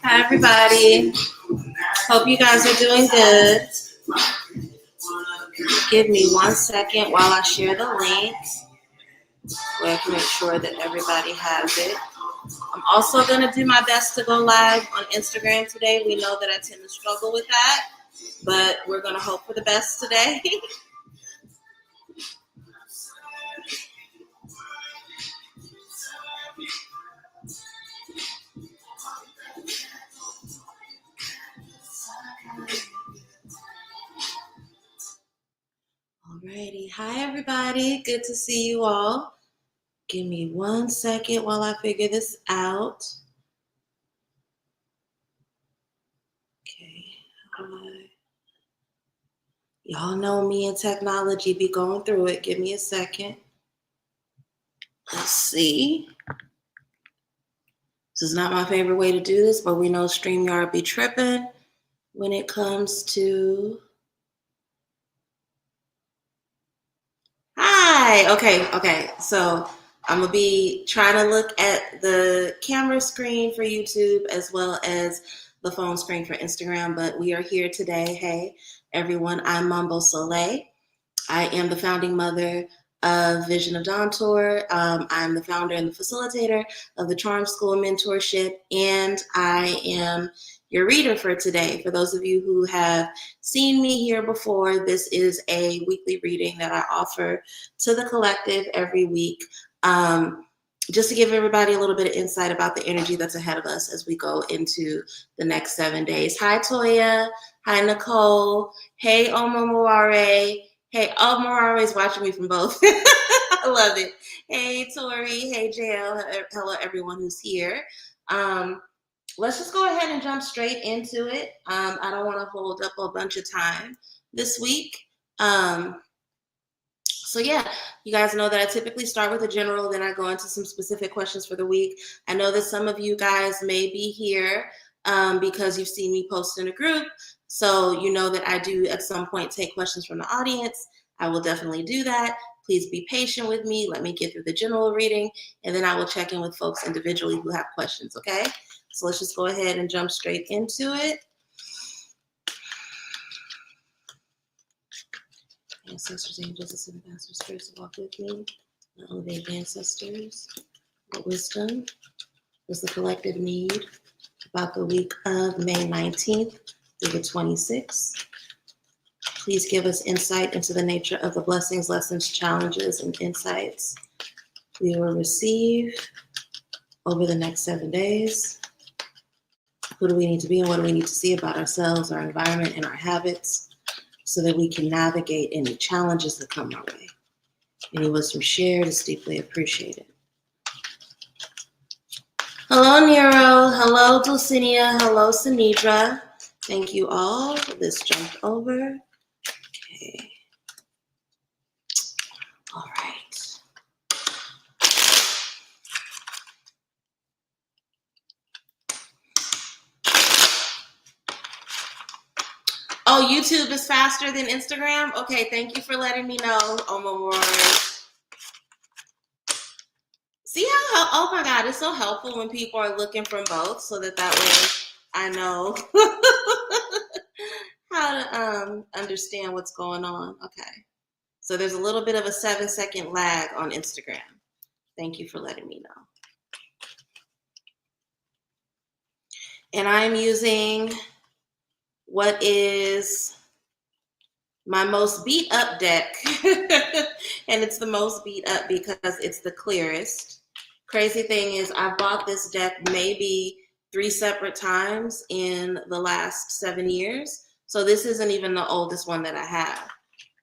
Hi, everybody. Hope you guys are doing good. Give me 1 second while I share the link so I can make sure that everybody has it. I'm also going to do my best to go live on Instagram today. We know that I tend to struggle with that, but we're going to hope for the best today. Alrighty. Hi, everybody. Good to see you all. Give me 1 second while I figure this out. Okay. Y'all know me and technology be going through it. Give me a second. Let's see. This is not my favorite way to do this, but we know StreamYard be tripping when it comes to... Hi. Okay. So I'm going to be trying to look at the camera screen for YouTube as well as the phone screen for Instagram, but we are here today. Hey, everyone. I'm Mambo. I am the founding mother of Vision of Dawn Tour. I'm the founder and the facilitator of the Charm School Mentorship, and I am your reader for today. For those of you who have seen me here before, this is a weekly reading that I offer to the collective every week, just to give everybody a little bit of insight about the energy that's ahead of us as we go into the next 7 days. Hi, Toya. Hi, Nicole. Hey, Omomaware. Hey, Omomaware is watching me from both. I love it. Hey, Tori. Hey, JL. Hello, everyone who's here. Let's just go ahead and jump straight into it. I don't want to hold up a bunch of time this week. So yeah, you guys know that I typically start with a general, then I go into some specific questions for the week. I know that some of you guys may be here because you've seen me post in a group. So you know that I do at some point take questions from the audience. I will definitely do that. Please be patient with me. Let me get through the general reading, and then I will check in with folks individually who have questions, okay? So let's just go ahead and jump straight into it. Ancestors, angels, ascended masters, spirits walk with me. My elevated ancestors, what wisdom does the collective need about the week of May 19th through the 26th? Please give us insight into the nature of the blessings, lessons, challenges, and insights we will receive over the next 7 days. Who do we need to be and what do we need to see about ourselves, our environment, and our habits so that we can navigate any challenges that come our way? Any wisdom shared is deeply appreciated. Hello, Nero. Hello, Dulcinea. Hello, Sinidra. Thank you all. This jumped over. Okay. All right. Oh, YouTube is faster than Instagram? Okay, thank you for letting me know, Omomori. See how, oh my God, it's so helpful when people are looking from both so that way I know how to understand what's going on. Okay, so there's a little bit of a 7-second lag on Instagram. Thank you for letting me know. And I'm using what is my most beat up deck. And it's the most beat up because it's the clearest. Crazy thing is I bought this deck maybe 3 separate times in the last 7 years. So this isn't even the oldest one that I have,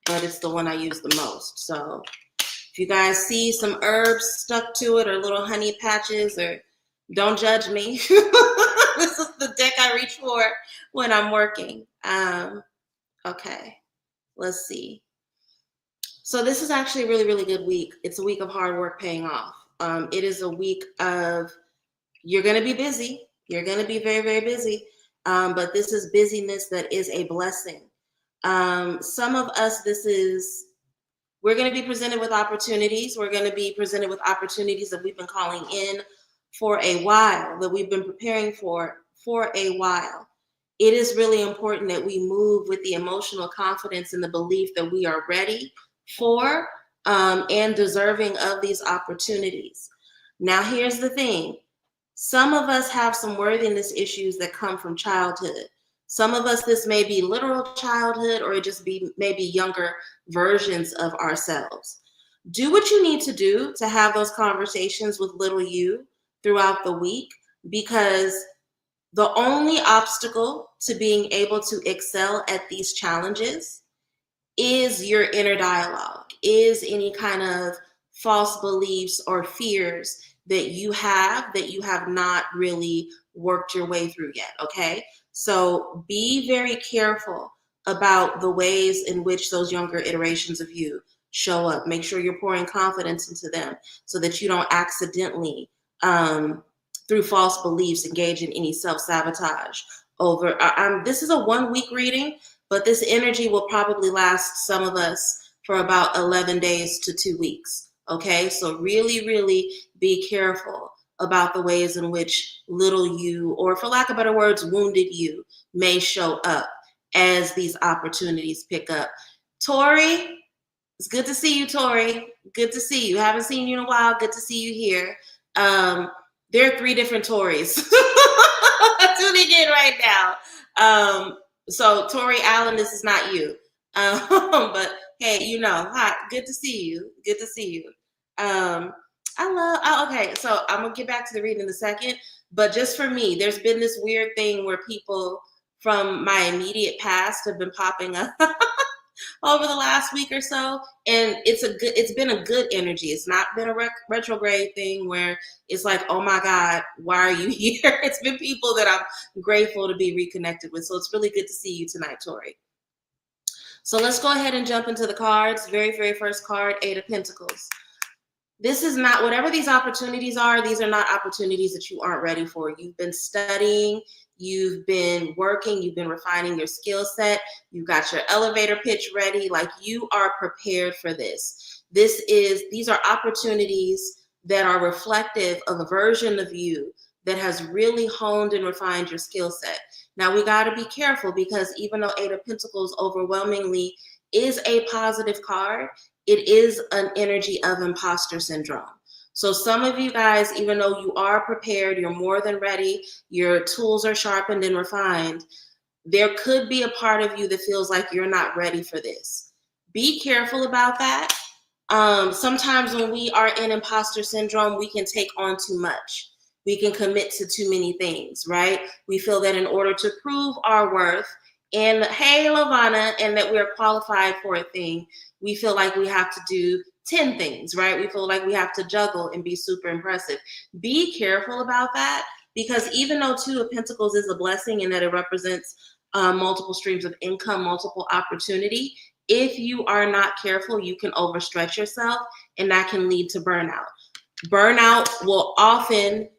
but it's the one I use the most. So if you guys see some herbs stuck to it or little honey patches, or don't judge me. This is the deck I reach for when I'm working. Okay, let's see. So this is actually a really, really good week. It's a week of hard work paying off. It is a week of, you're going to be busy. You're going to be very, very busy. But this is busyness that is a blessing. Some of us, We're going to be presented with opportunities. We're going to be presented with opportunities that we've been calling in for a while, that we've been preparing for a while. It is really important that we move with the emotional confidence and the belief that we are ready for and deserving of these opportunities. Now, here's the thing. Some of us have some worthiness issues that come from childhood. Some of us, this may be literal childhood, or it just be maybe younger versions of ourselves. Do what you need to do to have those conversations with little you throughout the week, because the only obstacle to being able to excel at these challenges is your inner dialogue, is any kind of false beliefs or fears that you have not really worked your way through yet, okay? So be very careful about the ways in which those younger iterations of you show up. Make sure you're pouring confidence into them so that you don't accidentally, through false beliefs, engage in any self-sabotage over. This is a 1 week reading, but this energy will probably last some of us for about 11 days to 2 weeks. Okay, so really, really be careful about the ways in which little you, or for lack of better words, wounded you, may show up as these opportunities pick up. Tori, it's good to see you, Tori. Good to see you. Haven't seen you in a while. Good to see you here. There are 3 different Tories tuning in right now. So Tori Allen, this is not you. But hey, hi, good to see you. Good to see you. Okay, so I'm gonna get back to the reading in a second, but just for me, there's been this weird thing where people from my immediate past have been popping up over the last week or so, and it's been a good energy. It's not been a retrograde thing where it's like, oh my God, why are you here? It's been people that I'm grateful to be reconnected with. So it's really good to see you tonight, Tori. So let's go ahead and jump into the cards. Very, very first card, 8 of Pentacles. This is not, whatever these opportunities are, these are not opportunities that you aren't ready for. You've been studying, you've been working, you've been refining your skill set, you've got your elevator pitch ready, like you are prepared for this. These are opportunities that are reflective of a version of you that has really honed and refined your skill set. Now we got to be careful, because even though 8 of Pentacles overwhelmingly is a positive card, it is an energy of imposter syndrome. So some of you guys, even though you are prepared, you're more than ready, your tools are sharpened and refined, there could be a part of you that feels like you're not ready for this. Be careful about that. Sometimes when we are in imposter syndrome, we can take on too much. We can commit to too many things, right? We feel that in order to prove our worth, and hey, Lavana, and that we're qualified for a thing, we feel like we have to do 10 things, right? We feel like we have to juggle and be super impressive. Be careful about that, because even though 2 of Pentacles is a blessing and that it represents multiple streams of income, multiple opportunity, if you are not careful, you can overstretch yourself, and that can lead to burnout. Burnout will often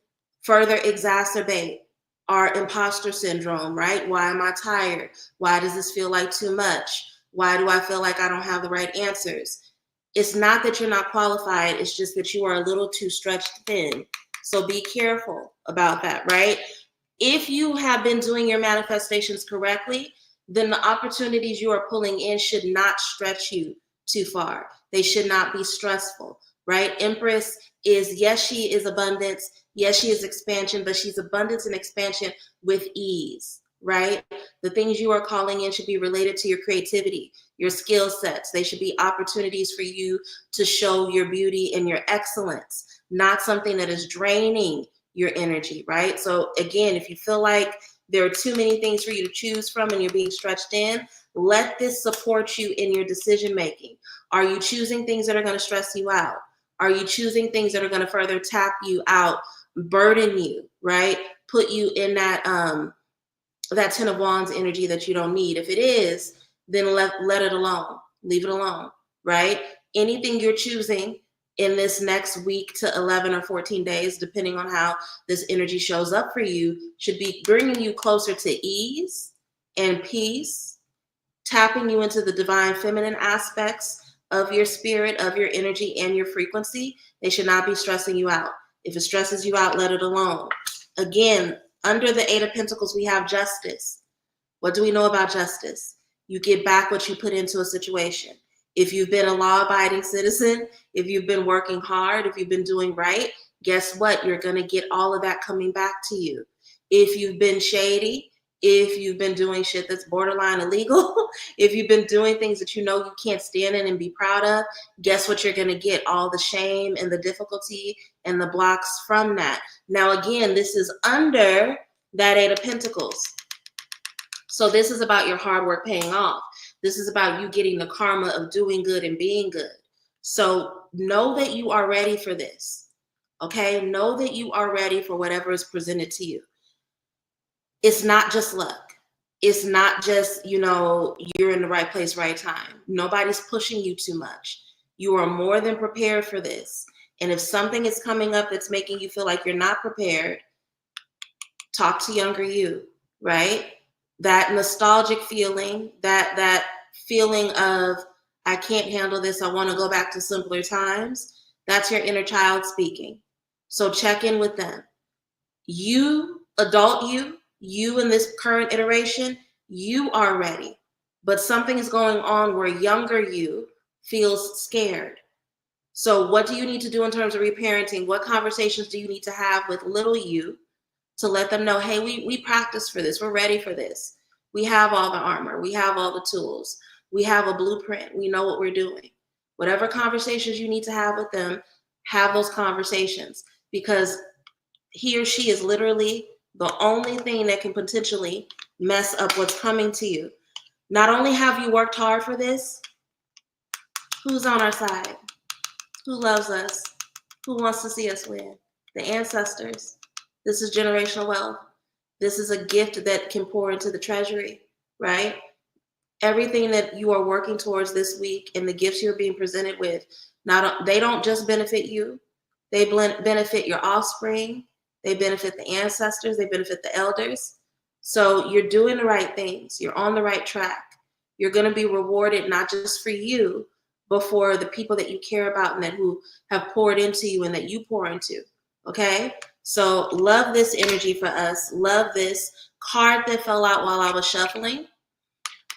further exacerbate our imposter syndrome, right? Why am I tired? Why does this feel like too much? Why do I feel like I don't have the right answers? It's not that you're not qualified. It's just that you are a little too stretched thin. So be careful about that, right? If you have been doing your manifestations correctly, then the opportunities you are pulling in should not stretch you too far. They should not be stressful, right? Empress is, yes, she is abundance. Yes, she is expansion, but she's abundance and expansion with ease, right? The things you are calling in should be related to your creativity, your skill sets. They should be opportunities for you to show your beauty and your excellence, not something that is draining your energy, right? So again, if you feel like there are too many things for you to choose from and you're being stretched in, let this support you in your decision making. Are you choosing things that are going to stress you out? Are you choosing things that are going to further tap you out, burden you, right? Put you in that 10 of Wands energy that you don't need. If it is, then let it alone. Leave it alone, right? Anything you're choosing in this next week to 11 or 14 days, depending on how this energy shows up for you, should be bringing you closer to ease and peace, tapping you into the divine feminine aspects of your spirit, of your energy, and your frequency. They should not be stressing you out. If it stresses you out, let it alone. Again, under the Eight of Pentacles, we have justice. What do we know about justice? You get back what you put into a situation. If you've been a law-abiding citizen, if you've been working hard, if you've been doing right, guess what? You're going to get all of that coming back to you. If you've been shady, if you've been doing shit that's borderline illegal, if you've been doing things that you know you can't stand in and be proud of, guess what you're going to get? All the shame and the difficulty and the blocks from that. Now, again, this is under that Eight of Pentacles. So this is about your hard work paying off. This is about you getting the karma of doing good and being good. So know that you are ready for this. Okay? Know that you are ready for whatever is presented to you. It's not just luck. It's not just, you're in the right place, right time. Nobody's pushing you too much. You are more than prepared for this. And if something is coming up that's making you feel like you're not prepared, talk to younger you, right? That nostalgic feeling, that feeling of, I can't handle this, I want to go back to simpler times, that's your inner child speaking. So check in with them. You, adult you in this current iteration, you are ready. But something is going on where younger you feels scared. So what do you need to do in terms of reparenting? What conversations do you need to have with little you to let them know, hey, we practice for this. We're ready for this. We have all the armor. We have all the tools. We have a blueprint. We know what we're doing. Whatever conversations you need to have with them, have those conversations, because he or she is literally the only thing that can potentially mess up what's coming to you. Not only have you worked hard for this, who's on our side? Who loves us? Who wants to see us win? The ancestors. This is generational wealth. This is a gift that can pour into the treasury, right? Everything that you are working towards this week and the gifts you're being presented with, they don't just benefit you. They benefit your offspring. They benefit the ancestors. They benefit the elders. So you're doing the right things. You're on the right track. You're going to be rewarded not just for you, but for the people that you care about and that who have poured into you and that you pour into. Okay? So love this energy for us. Love this card that fell out while I was shuffling.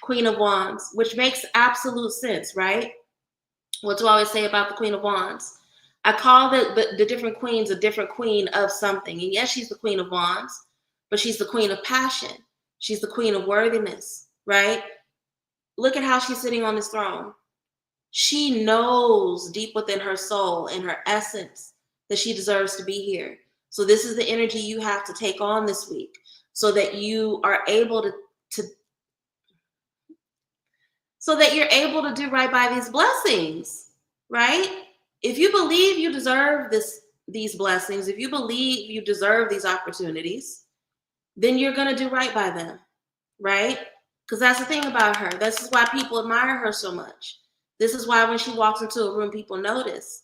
Queen of Wands, which makes absolute sense, right? What do I always say about the Queen of Wands? I call the different queens a different queen of something. And yes, she's the Queen of Wands, but she's the queen of passion. She's the queen of worthiness, right? Look at how she's sitting on this throne. She knows deep within her soul and her essence that she deserves to be here. So this is the energy you have to take on this week so that you are able to so that you're able to do right by these blessings, right? If you believe you deserve these blessings, if you believe you deserve these opportunities, then you're going to do right by them, right? Because that's the thing about her. This is why people admire her so much. This is why when she walks into a room, people notice.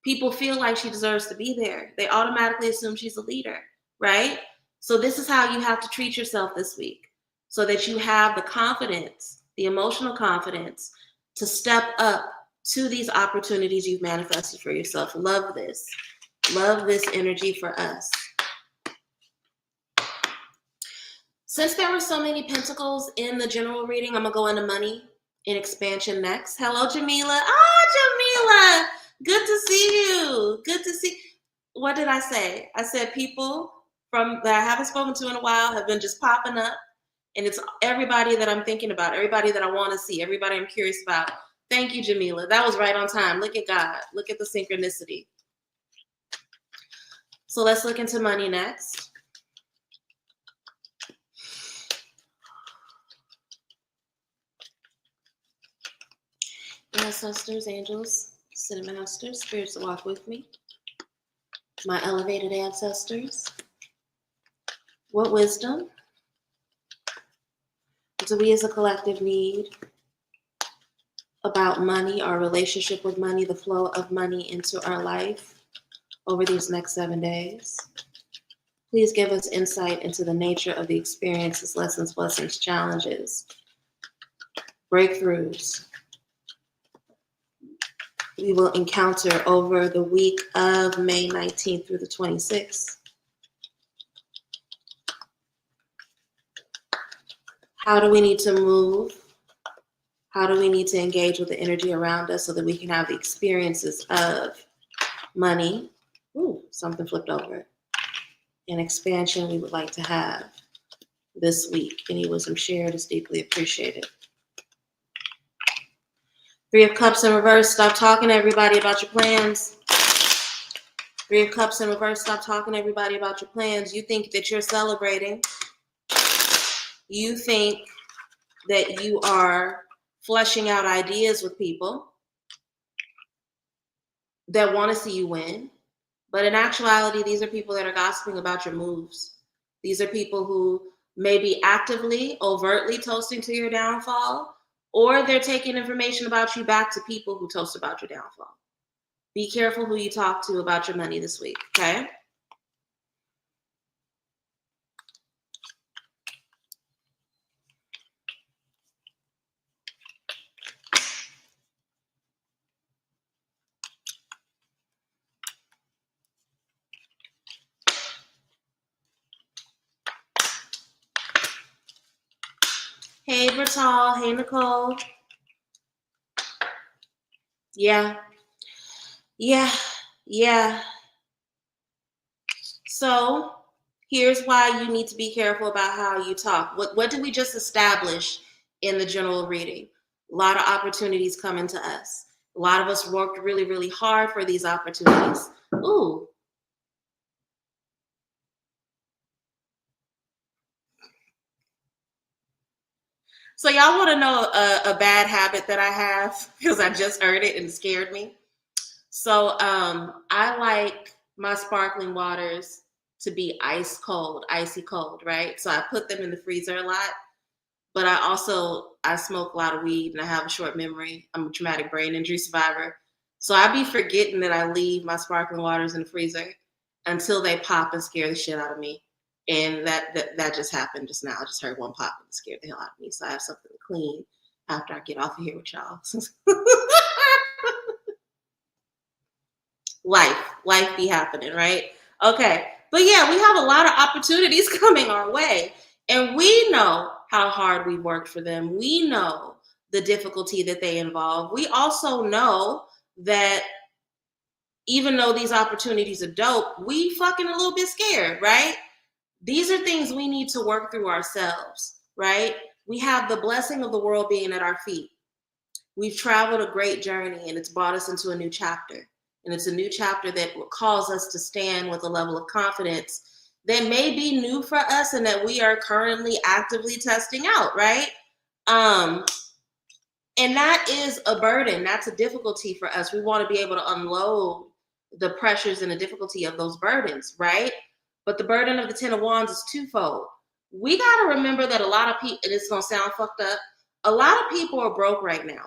People feel like she deserves to be there. They automatically assume she's a leader, right? So this is how you have to treat yourself this week so that you have the confidence, the emotional confidence to step up to these opportunities you've manifested for yourself. Love this. Love this energy for us. Since there were so many pentacles in the general reading, I'm going to go into money in expansion next. Hello, Jamila. Jamila. Good to see you. Good to see. What did I say? I said people that I haven't spoken to in a while have been just popping up. And it's everybody that I'm thinking about, everybody that I want to see, everybody I'm curious about. Thank you, Jamila. That was right on time. Look at God. Look at the synchronicity. So let's look into money next. Ancestors, angels, cinnamon masters, spirits that walk with me. My elevated ancestors. What wisdom do we as a collective need about money, our relationship with money, the flow of money into our life over these next 7 days? Please give us insight into the nature of the experiences, lessons, blessings, challenges, breakthroughs we will encounter over the week of May 19th through the 26th. How do we need to move? How do we need to engage with the energy around us so that we can have the experiences of money? Ooh, something flipped over. An expansion we would like to have this week. Any wisdom shared is deeply appreciated. Three of Cups in reverse. Stop talking to everybody about your plans. Three of Cups in reverse. Stop talking to everybody about your plans. You think that you're celebrating. You think that you are fleshing out ideas with people that want to see you win. But in actuality, these are people that are gossiping about your moves. These are people who may be actively, overtly toasting to your downfall, or they're taking information about you back to people who toast about your downfall. Be careful who you talk to about your money this week, okay? Hey, Bertal. Hey, Nicole. Yeah. So here's why you need to be careful about how you talk. What did we just establish in the general reading? A lot of opportunities coming to us. A lot of us worked really, really hard for these opportunities. Ooh. So y'all want to know a bad habit that I have? Because I just heard it and it scared me. So I like my sparkling waters to be ice cold, icy cold, right? So I put them in the freezer a lot. But I smoke a lot of weed and I have a short memory. I'm a traumatic brain injury survivor. So I be forgetting that I leave my sparkling waters in the freezer until they pop and scare the shit out of me. And that just happened just now. I just heard one pop and scared the hell out of me. So I have something to clean after I get off of here with y'all. Life be happening, right? Okay. But yeah, we have a lot of opportunities coming our way. And we know how hard we worked for them. We know the difficulty that they involve. We also know that even though these opportunities are dope, we fucking a little bit scared, right? These are things we need to work through ourselves, right? We have the blessing of the world being at our feet. We've traveled a great journey and it's brought us into a new chapter. And it's a new chapter that calls us to stand with a level of confidence that may be new for us and that we are currently actively testing out, right? And that is a burden. That's a difficulty for us. We want to be able to unload the pressures and the difficulty of those burdens, right? But the burden of the 10 of Wands is twofold. We got to remember that a lot of people, and it's going to sound fucked up, a lot of people are broke right now.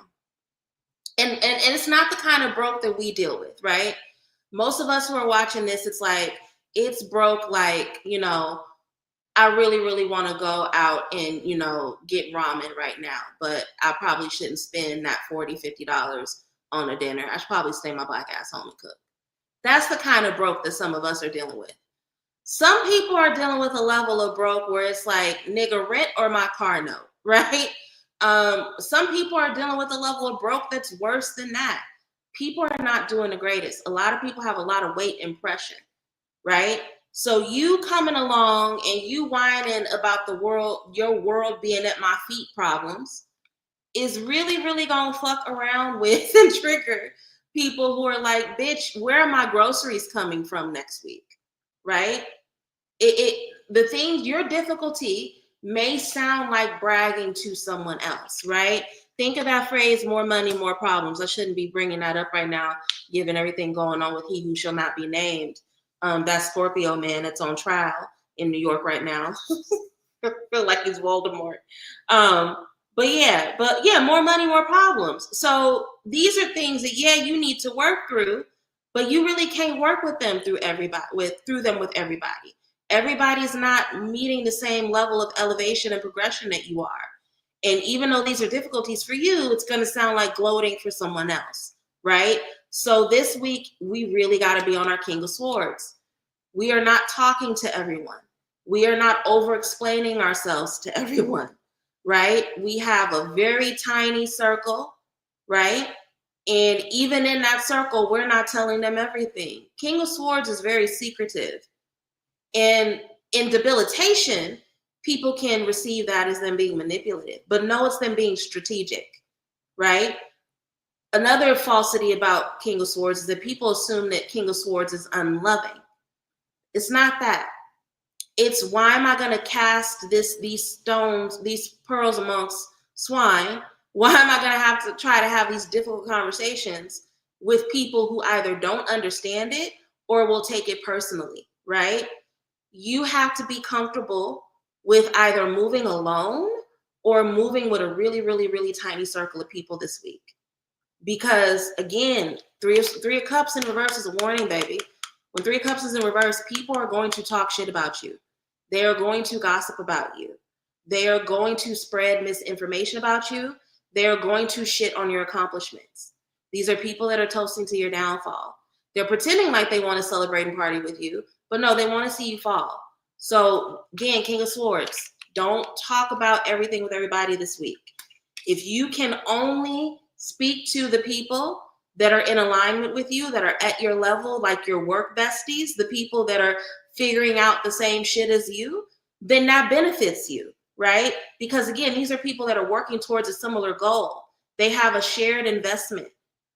And it's not the kind of broke that we deal with, right? Most of us who are watching this, it's like, it's broke like, I really, really want to go out and, get ramen right now. But I probably shouldn't spend that $40, $50 on a dinner. I should probably stay my black ass home and cook. That's the kind of broke that some of us are dealing with. Some people are dealing with a level of broke where it's like, nigga, rent or my car note, right? Some people are dealing with a level of broke that's worse than that. People are not doing the greatest. A lot of people have a lot of weight and pressure, right? So you coming along and you whining about the world, your world being at my feet problems is really, really gonna fuck around with and trigger people who are like, bitch, where are my groceries coming from next week, right? Your difficulty may sound like bragging to someone else, right? Think of that phrase, more money, more problems. I shouldn't be bringing that up right now, given everything going on with he who shall not be named. That Scorpio man that's on trial in New York right now. I feel like he's Voldemort. But yeah, more money, more problems. So these are things that, you need to work through, but you really can't work with them with everybody. Everybody's not meeting the same level of elevation and progression that you are. And even though these are difficulties for you, it's going to sound like gloating for someone else, right? So this week, we really got to be on our King of Swords. We are not talking to everyone. We are not over-explaining ourselves to everyone, right? We have a very tiny circle, right? And even in that circle, we're not telling them everything. King of Swords is very secretive. And in debilitation, people can receive that as them being manipulative, but no, it's them being strategic, right? Another falsity about King of Swords is that people assume that King of Swords is unloving. It's not that. It's why am I going to cast these stones, these pearls amongst swine? Why am I going to have to try to have these difficult conversations with people who either don't understand it or will take it personally, right? You have to be comfortable with either moving alone or moving with a really, really, really tiny circle of people this week. Because again, three of cups in reverse is a warning, baby. When 3 of cups is in reverse, people are going to talk shit about you. They are going to gossip about you. They are going to spread misinformation about you. They are going to shit on your accomplishments. These are people that are toasting to your downfall. They're pretending like they want to celebrate and party with you, but no, they want to see you fall. So again, King of Swords, don't talk about everything with everybody this week. If you can only speak to the people that are in alignment with you, that are at your level, like your work besties, the people that are figuring out the same shit as you, then that benefits you, right? Because again, these are people that are working towards a similar goal. They have a shared investment,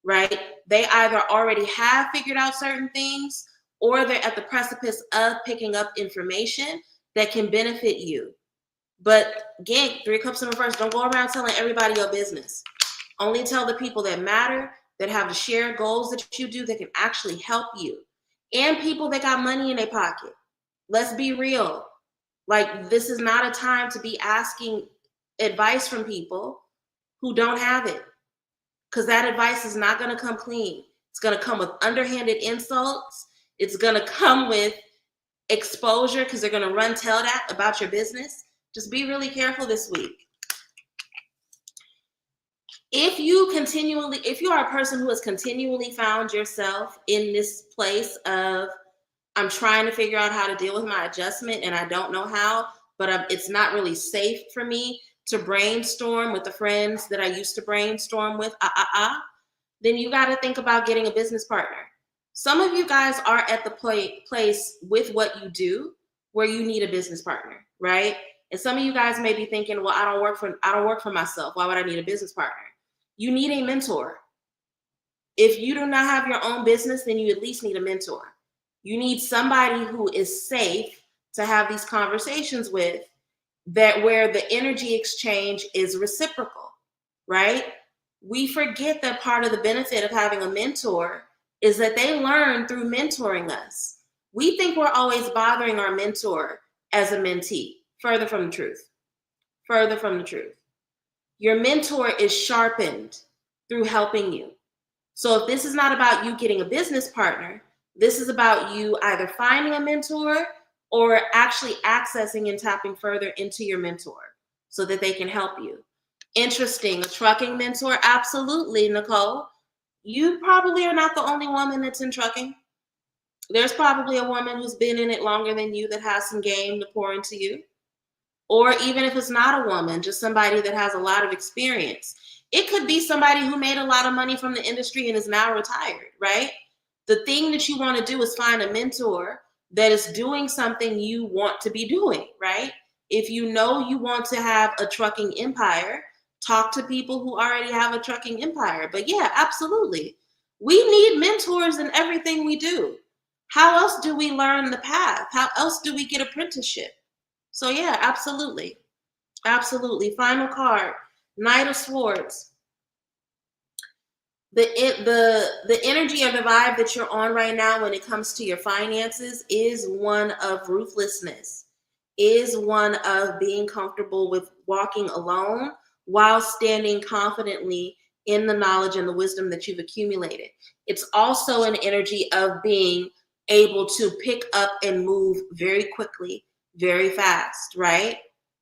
right? They either already have figured out certain things or they're at the precipice of picking up information that can benefit you. But again, 3 of cups in reverse, don't go around telling everybody your business. Only tell the people that matter, that have the shared goals that you do, that can actually help you. And people that got money in their pocket. Let's be real. Like, this is not a time to be asking advice from people who don't have it. Because that advice is not going to come clean. It's going to come with underhanded insults. It's going to come with exposure because they're going to tell that about your business. Just be really careful this week. If you are a person who has continually found yourself in this place of, I'm trying to figure out how to deal with my adjustment and I don't know how, but it's not really safe for me to brainstorm with the friends that I used to brainstorm with, then you got to think about getting a business partner. Some of you guys are at the place with what you do where you need a business partner, right? And some of you guys may be thinking, well, I don't work for myself. Why would I need a business partner? You need a mentor. If you do not have your own business, then you at least need a mentor. You need somebody who is safe to have these conversations with, that where the energy exchange is reciprocal, right? We forget that part of the benefit of having a mentor is that they learn through mentoring us. We think we're always bothering our mentor as a mentee. Further from the truth. Further from the truth. Your mentor is sharpened through helping you. So if this is not about you getting a business partner, this is about you either finding a mentor or actually accessing and tapping further into your mentor so that they can help you. Interesting. A trucking mentor? Absolutely, Nicole. You probably are not the only woman that's in trucking. There's probably a woman who's been in it longer than you that has some game to pour into you. Or even if it's not a woman, just somebody that has a lot of experience. It could be somebody who made a lot of money from the industry and is now retired, right? The thing that you want to do is find a mentor that is doing something you want to be doing, right? If you know you want to have a trucking empire, talk to people who already have a trucking empire. But yeah, absolutely. We need mentors in everything we do. How else do we learn the path? How else do we get apprenticeship? So yeah, absolutely. Absolutely. Final card, Knight of Swords. The energy or the vibe that you're on right now when it comes to your finances is one of ruthlessness, is one of being comfortable with walking alone while standing confidently in the knowledge and the wisdom that you've accumulated. It's also an energy of being able to pick up and move very quickly, very fast, right?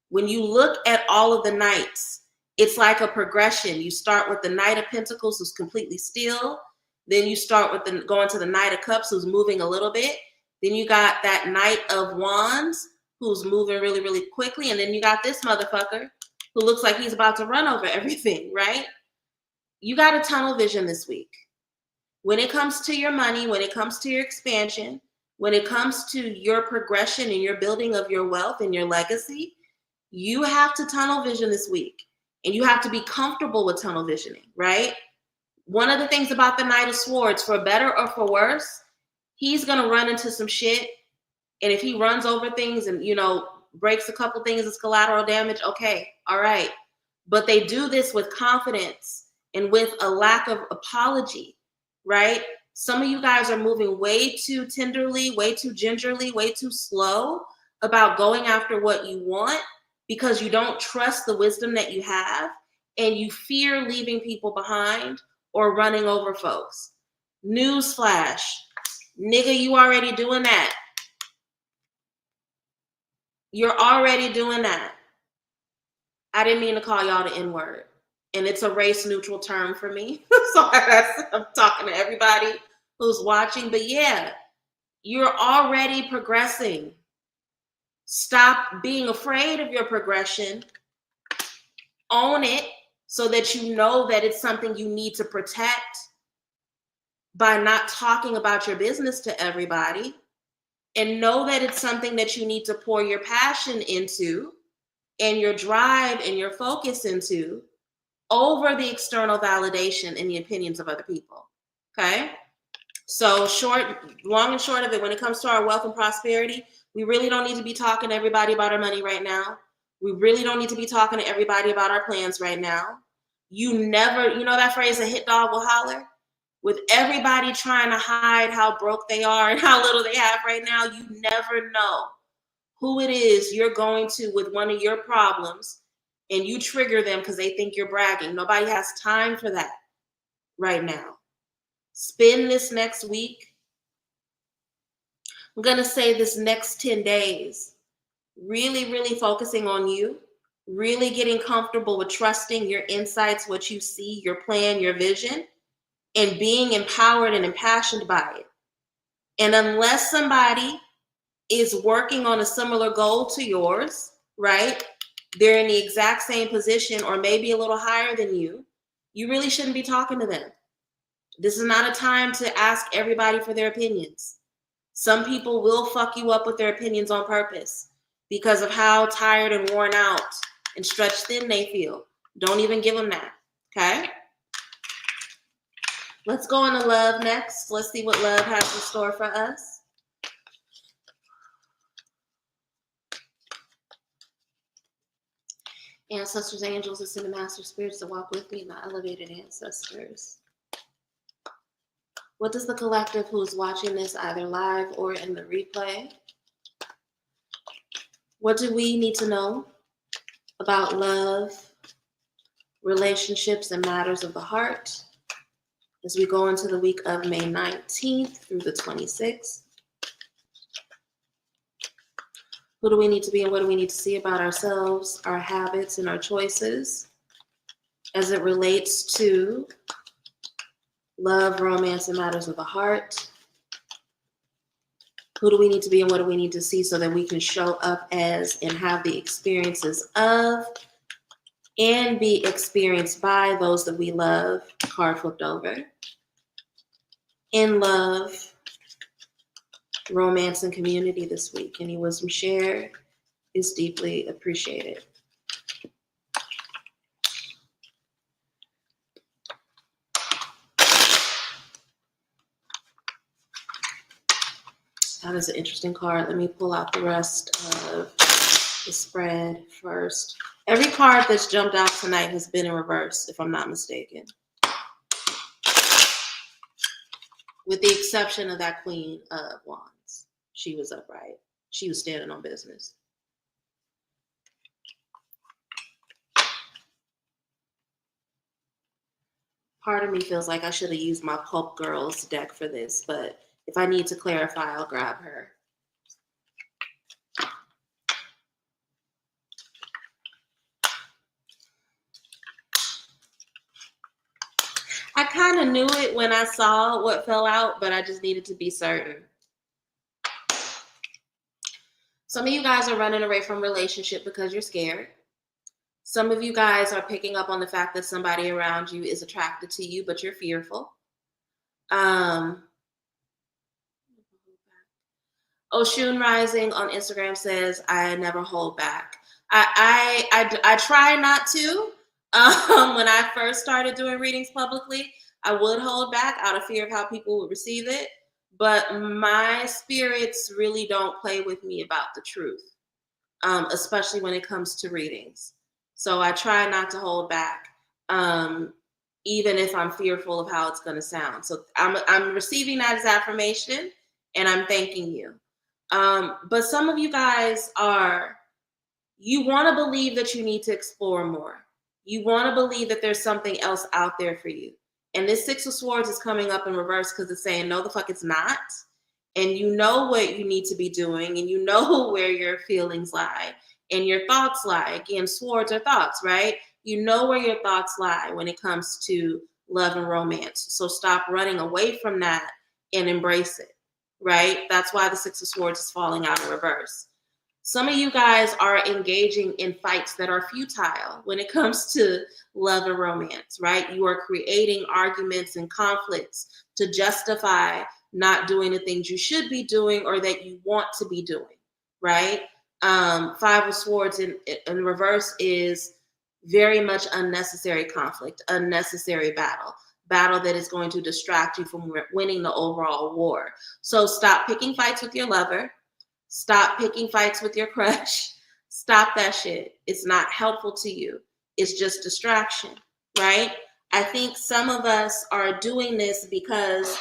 When you look at all of the knights, it's like a progression. You start with the Knight of Pentacles, who's completely still. Then you start with going to the Knight of Cups, who's moving a little bit. Then you got that Knight of Wands, who's moving really, really quickly. And then you got this motherfucker who looks like he's about to run over everything, right? You got a tunnel vision this week. When it comes to your money, when it comes to your expansion, when it comes to your progression and your building of your wealth and your legacy, you have to tunnel vision this week. And you have to be comfortable with tunnel visioning, right? One of the things about the Knight of Swords, for better or for worse, he's going to run into some shit. And if he runs over things and, breaks a couple things as collateral damage, okay, all right. But they do this with confidence and with a lack of apology, right? Some of you guys are moving way too tenderly, way too gingerly, way too slow about going after what you want because you don't trust the wisdom that you have and you fear leaving people behind or running over folks. Newsflash, nigga, you already doing that. You're already doing that. I didn't mean to call y'all the N-word. And it's a race neutral term for me. So I'm talking to everybody who's watching. But yeah, you're already progressing. Stop being afraid of your progression. Own it so that you know that it's something you need to protect by not talking about your business to everybody. And know that it's something that you need to pour your passion into and your drive and your focus into over the external validation and the opinions of other people. Okay? So long and short of it, when it comes to our wealth and prosperity, we really don't need to be talking to everybody about our money right now. We really don't need to be talking to everybody about our plans right now. You know that phrase, a hit dog will holler? With everybody trying to hide how broke they are and how little they have right now, you never know who it is you're going to with one of your problems and you trigger them because they think you're bragging. Nobody has time for that right now. Spend this next week. I'm going to say this next 10 days, really, really focusing on you, really getting comfortable with trusting your insights, what you see, your plan, your vision, and being empowered and impassioned by it. And unless somebody is working on a similar goal to yours, right? They're in the exact same position or maybe a little higher than you. You really shouldn't be talking to them. This is not a time to ask everybody for their opinions. Some people will fuck you up with their opinions on purpose because of how tired and worn out and stretched thin they feel. Don't even give them that, okay? Let's go into love next. Let's see what love has in store for us. Ancestors, angels, ascended master spirits that walk with me, my elevated ancestors. What does the collective who's watching this either live or in the replay, what do we need to know about love, relationships, and matters of the heart as we go into the week of May 19th through the 26th? Who do we need to be and what do we need to see about ourselves, our habits, and our choices as it relates to love, romance, and matters of the heart? Who do we need to be and what do we need to see so that we can show up as and have the experiences of and be experienced by those that we love? Card flipped over. In love, romance, and community this week. Any wisdom shared is deeply appreciated. That is an interesting card. Let me pull out the rest of the spread first. Every card that's jumped out tonight has been in reverse, if I'm not mistaken. With the exception of that Queen of Wands. She was upright. She was standing on business. Part of me feels like I should have used my Pulp Girls deck for this, but if I need to clarify, I'll grab her. I kind of of knew it when I saw what fell out, but I just needed to be certain. Some of you guys are running away from relationship because you're scared. Some of you guys are picking up on the fact that somebody around you is attracted to you, but you're fearful. Oshun Rising on Instagram says, I never hold back. I try not to. When I first started doing readings publicly, I would hold back out of fear of how people would receive it. But my spirits really don't play with me about the truth, especially when it comes to readings. So I try not to hold back, even if I'm fearful of how it's going to sound. So I'm receiving that as affirmation, and I'm thanking you. But some of you guys you want to believe that you need to explore more. You want to believe that there's something else out there for you. And this Six of Swords is coming up in reverse because it's saying, no, the fuck it's not. And you know what you need to be doing, and you know where your feelings lie and your thoughts lie. Again, swords are thoughts, right? You know where your thoughts lie when it comes to love and romance. So stop running away from that and embrace it, right? That's why the Six of Swords is falling out in reverse. Some of you guys are engaging in fights that are futile when it comes to love and romance, right? You are creating arguments and conflicts to justify not doing the things you should be doing or that you want to be doing, right? Five of Swords in reverse is very much unnecessary conflict, unnecessary battle that is going to distract you from winning the overall war. So stop picking fights with your lover. Stop picking fights with your crush. Stop that shit. It's not helpful to you. It's just distraction, right? I think some of us are doing this because,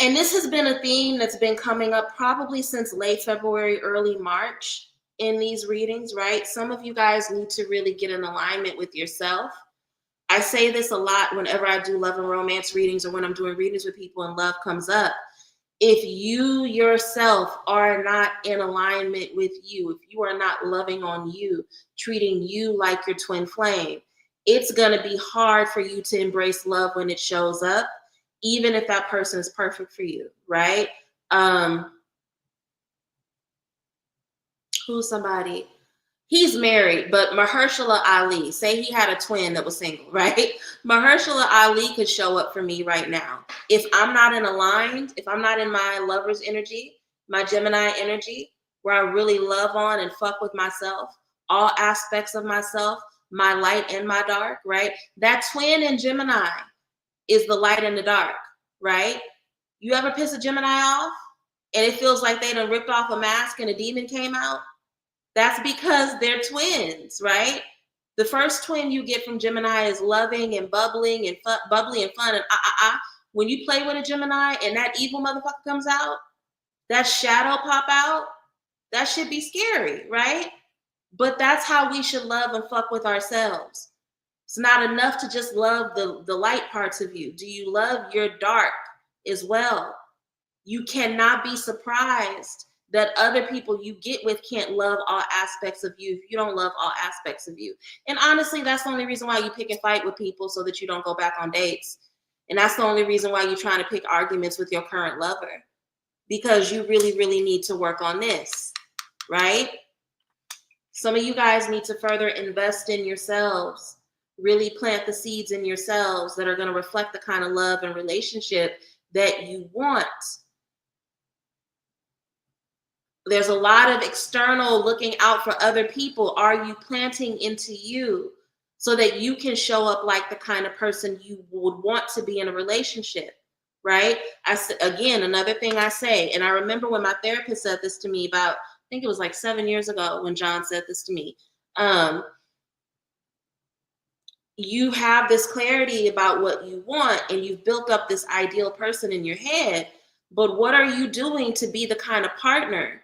and this has been a theme that's been coming up probably since late February, early March in these readings, right? Some of you guys need to really get in alignment with yourself. I say this a lot whenever I do love and romance readings or when I'm doing readings with people and love comes up. If you yourself are not in alignment with you, if you are not loving on you, treating you like your twin flame, it's going to be hard for you to embrace love when it shows up, even if that person is perfect for you, right? Who's somebody? He's married, but Mahershala Ali, say he had a twin that was single, right? Mahershala Ali could show up for me right now. If I'm not if I'm not in my lover's energy, my Gemini energy, where I really love on and fuck with myself, all aspects of myself, my light and my dark, right? That twin in Gemini is the light and the dark, right? You ever piss a Gemini off and it feels like they done ripped off a mask and a demon came out? That's because they're twins, right? The first twin you get from Gemini is loving and bubbling and bubbly and fun. And when you play with a Gemini and that evil motherfucker comes out, that shadow pop out, that should be scary, right? But that's how we should love and fuck with ourselves. It's not enough to just love the light parts of you. Do you love your dark as well? You cannot be surprised that other people you get with can't love all aspects of you if you don't love all aspects of you. And honestly, that's the only reason why you pick and fight with people, so that you don't go back on dates. And that's the only reason why you're trying to pick arguments with your current lover, because you really, really need to work on this, right? Some of you guys need to further invest in yourselves, really plant the seeds in yourselves that are going to reflect the kind of love and relationship that you want. There's a lot of external looking out for other people. Are you planting into you so that you can show up like the kind of person you would want to be in a relationship, right? Again, another thing I say, and I remember when my therapist said this to me about, I think it was like 7 years ago when John said this to me. You have this clarity about what you want and you've built up this ideal person in your head, but what are you doing to be the kind of partner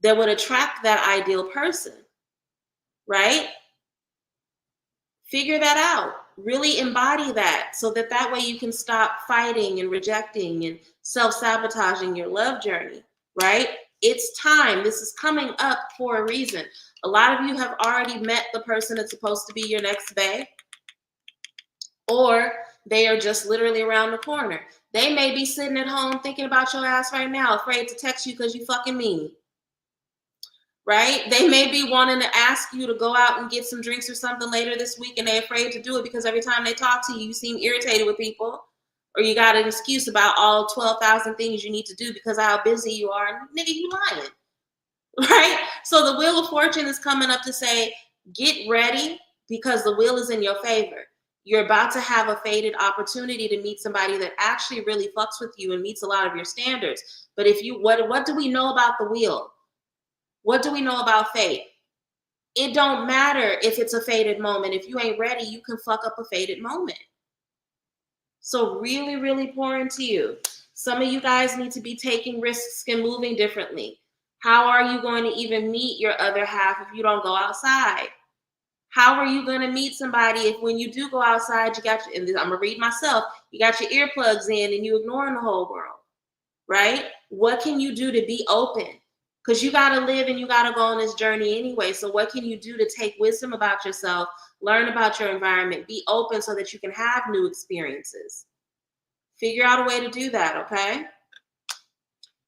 that would attract that ideal person, right? Figure that out. Really embody that so that way you can stop fighting and rejecting and self-sabotaging your love journey, right? It's time. This is coming up for a reason. A lot of you have already met the person that's supposed to be your next bae, or They are just literally around the corner. They may be sitting at home thinking about your ass right now, afraid to text you because you fucking mean. Right? They may be wanting to ask you to go out and get some drinks or something later this week, and they're afraid to do it because every time they talk to you, you seem irritated with people, or you got an excuse about all 12,000 things you need to do because of how busy you are. Nigga, you lying. Right? So the Wheel of Fortune is coming up to say, get ready because the wheel is in your favor. You're about to have a fated opportunity to meet somebody that actually really fucks with you and meets a lot of your standards. But if you, what do we know about the wheel? What do we know about fate? It don't matter if it's a fated moment. If you ain't ready, you can fuck up a fated moment. So really, really pour into you. Some of you guys need to be taking risks and moving differently. How are you going to even meet your other half if you don't go outside? How are you going to meet somebody if when you do go outside, you got your, and I'm going to read myself, you got your earplugs in and you ignoring the whole world, right? What can you do to be open? Because you got to live and you got to go on this journey anyway. So what can you do to take wisdom about yourself, learn about your environment, be open so that you can have new experiences? Figure out a way to do that, okay?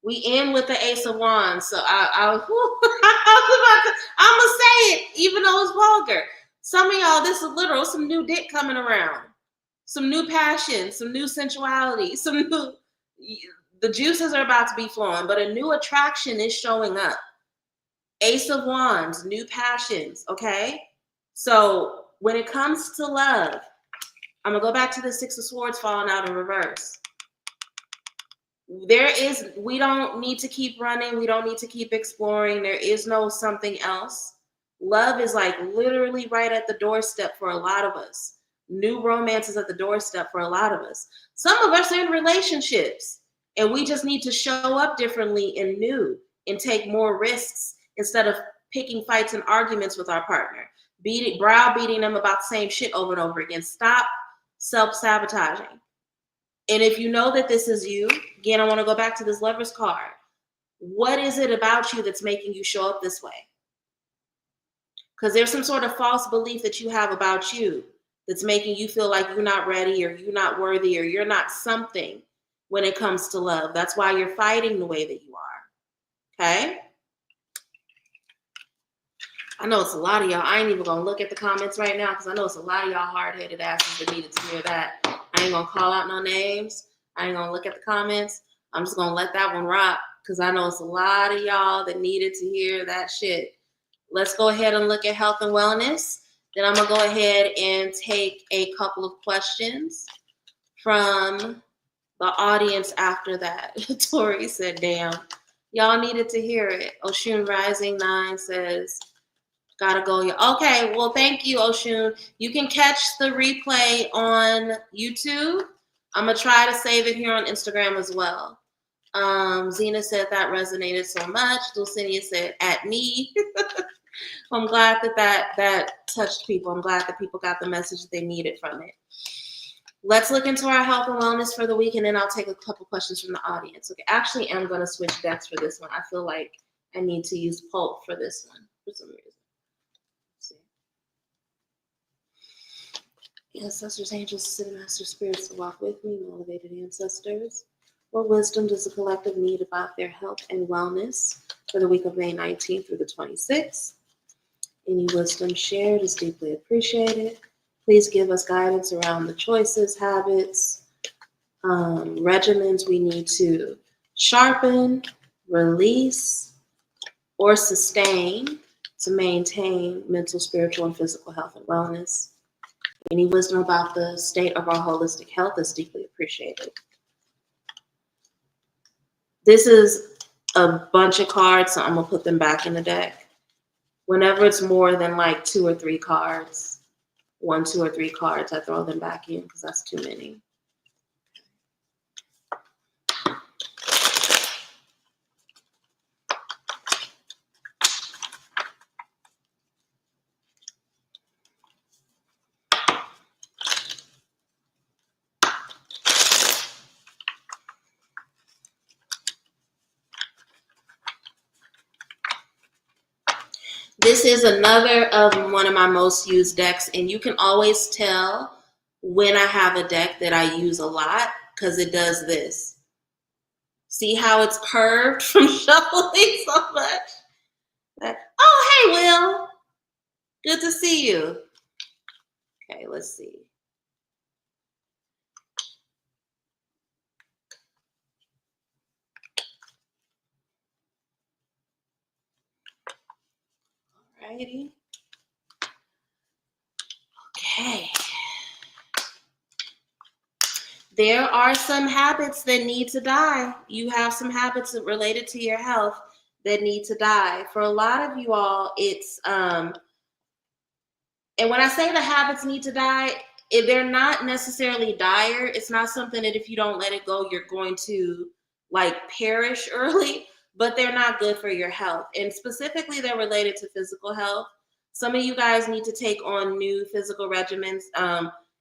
We end with the Ace of Wands. So I was about to, I'm going to say it, even though it's vulgar. Some of y'all, this is literal, some new dick coming around. Some new passion, some new sensuality, some new, the juices are about to be flowing, but a new attraction is showing up. Ace of Wands, new passions, okay? So when it comes to love, I'm going to go back to the Six of Swords falling out in reverse. We don't need to keep running. We don't need to keep exploring. There is no something else. Love is like literally right at the doorstep for a lot of us. New romance is at the doorstep for a lot of us. Some of us are in relationships and we just need to show up differently and new and take more risks instead of picking fights and arguments with our partner, browbeating them about the same shit over and over again. Stop self-sabotaging. And if you know that this is you, again, I want to go back to this Lover's card. What is it about you that's making you show up this way? Because there's some sort of false belief that you have about you that's making you feel like you're not ready or you're not worthy or you're not something when it comes to love. That's why you're fighting the way that you are. Okay? I know it's a lot of y'all. I ain't even going to look at the comments right now because I know it's a lot of y'all hard-headed asses that needed to hear that. I ain't going to call out no names. I ain't going to look at the comments. I'm just going to let that one rock because I know it's a lot of y'all that needed to hear that shit. Let's go ahead and look at health and wellness. Then I'm going to go ahead and take a couple of questions from the audience after that. Tori said, damn, y'all needed to hear it. Oshun Rising 9 says, gotta go. Okay, well, thank you, Oshun. You can catch the replay on YouTube. I'm going to try to save it here on Instagram as well. Zena said that resonated so much. Dulcinea said, at me. I'm glad that touched people. I'm glad that people got the message they needed from it. Let's look into our health and wellness for the week, and then I'll take a couple questions from the audience. Okay, actually, I'm going to switch decks for this one. I feel like I need to use Pulp for this one for some reason. Ancestors, angels, city master spirits to walk with me, motivated ancestors. What wisdom does the collective need about their health and wellness for the week of May 19th through the 26th? Any wisdom shared is deeply appreciated. Please give us guidance around the choices, habits, regimens we need to sharpen, release, or sustain to maintain mental, spiritual, and physical health and wellness. Any wisdom about the state of our holistic health is deeply appreciated. This is a bunch of cards, so I'm going to put them back in the deck. Whenever it's more than like 2 or 3 cards, 1, 2, or 3 cards, I throw them back in because that's too many. This is another of one of my most used decks, and you can always tell when I have a deck that I use a lot, because it does this. See how it's curved from shuffling so much? Oh, hey, Will. Good to see you. Okay, let's see. Alrighty. Okay. There are some habits that need to die. You have some habits related to your health that need to die. For a lot of you all, it's and when I say the habits need to die, they're not necessarily dire. It's not something that if you don't let it go, you're going to like perish early, but they're not good for your health. And specifically, they're related to physical health. Some of you guys need to take on new physical regimens.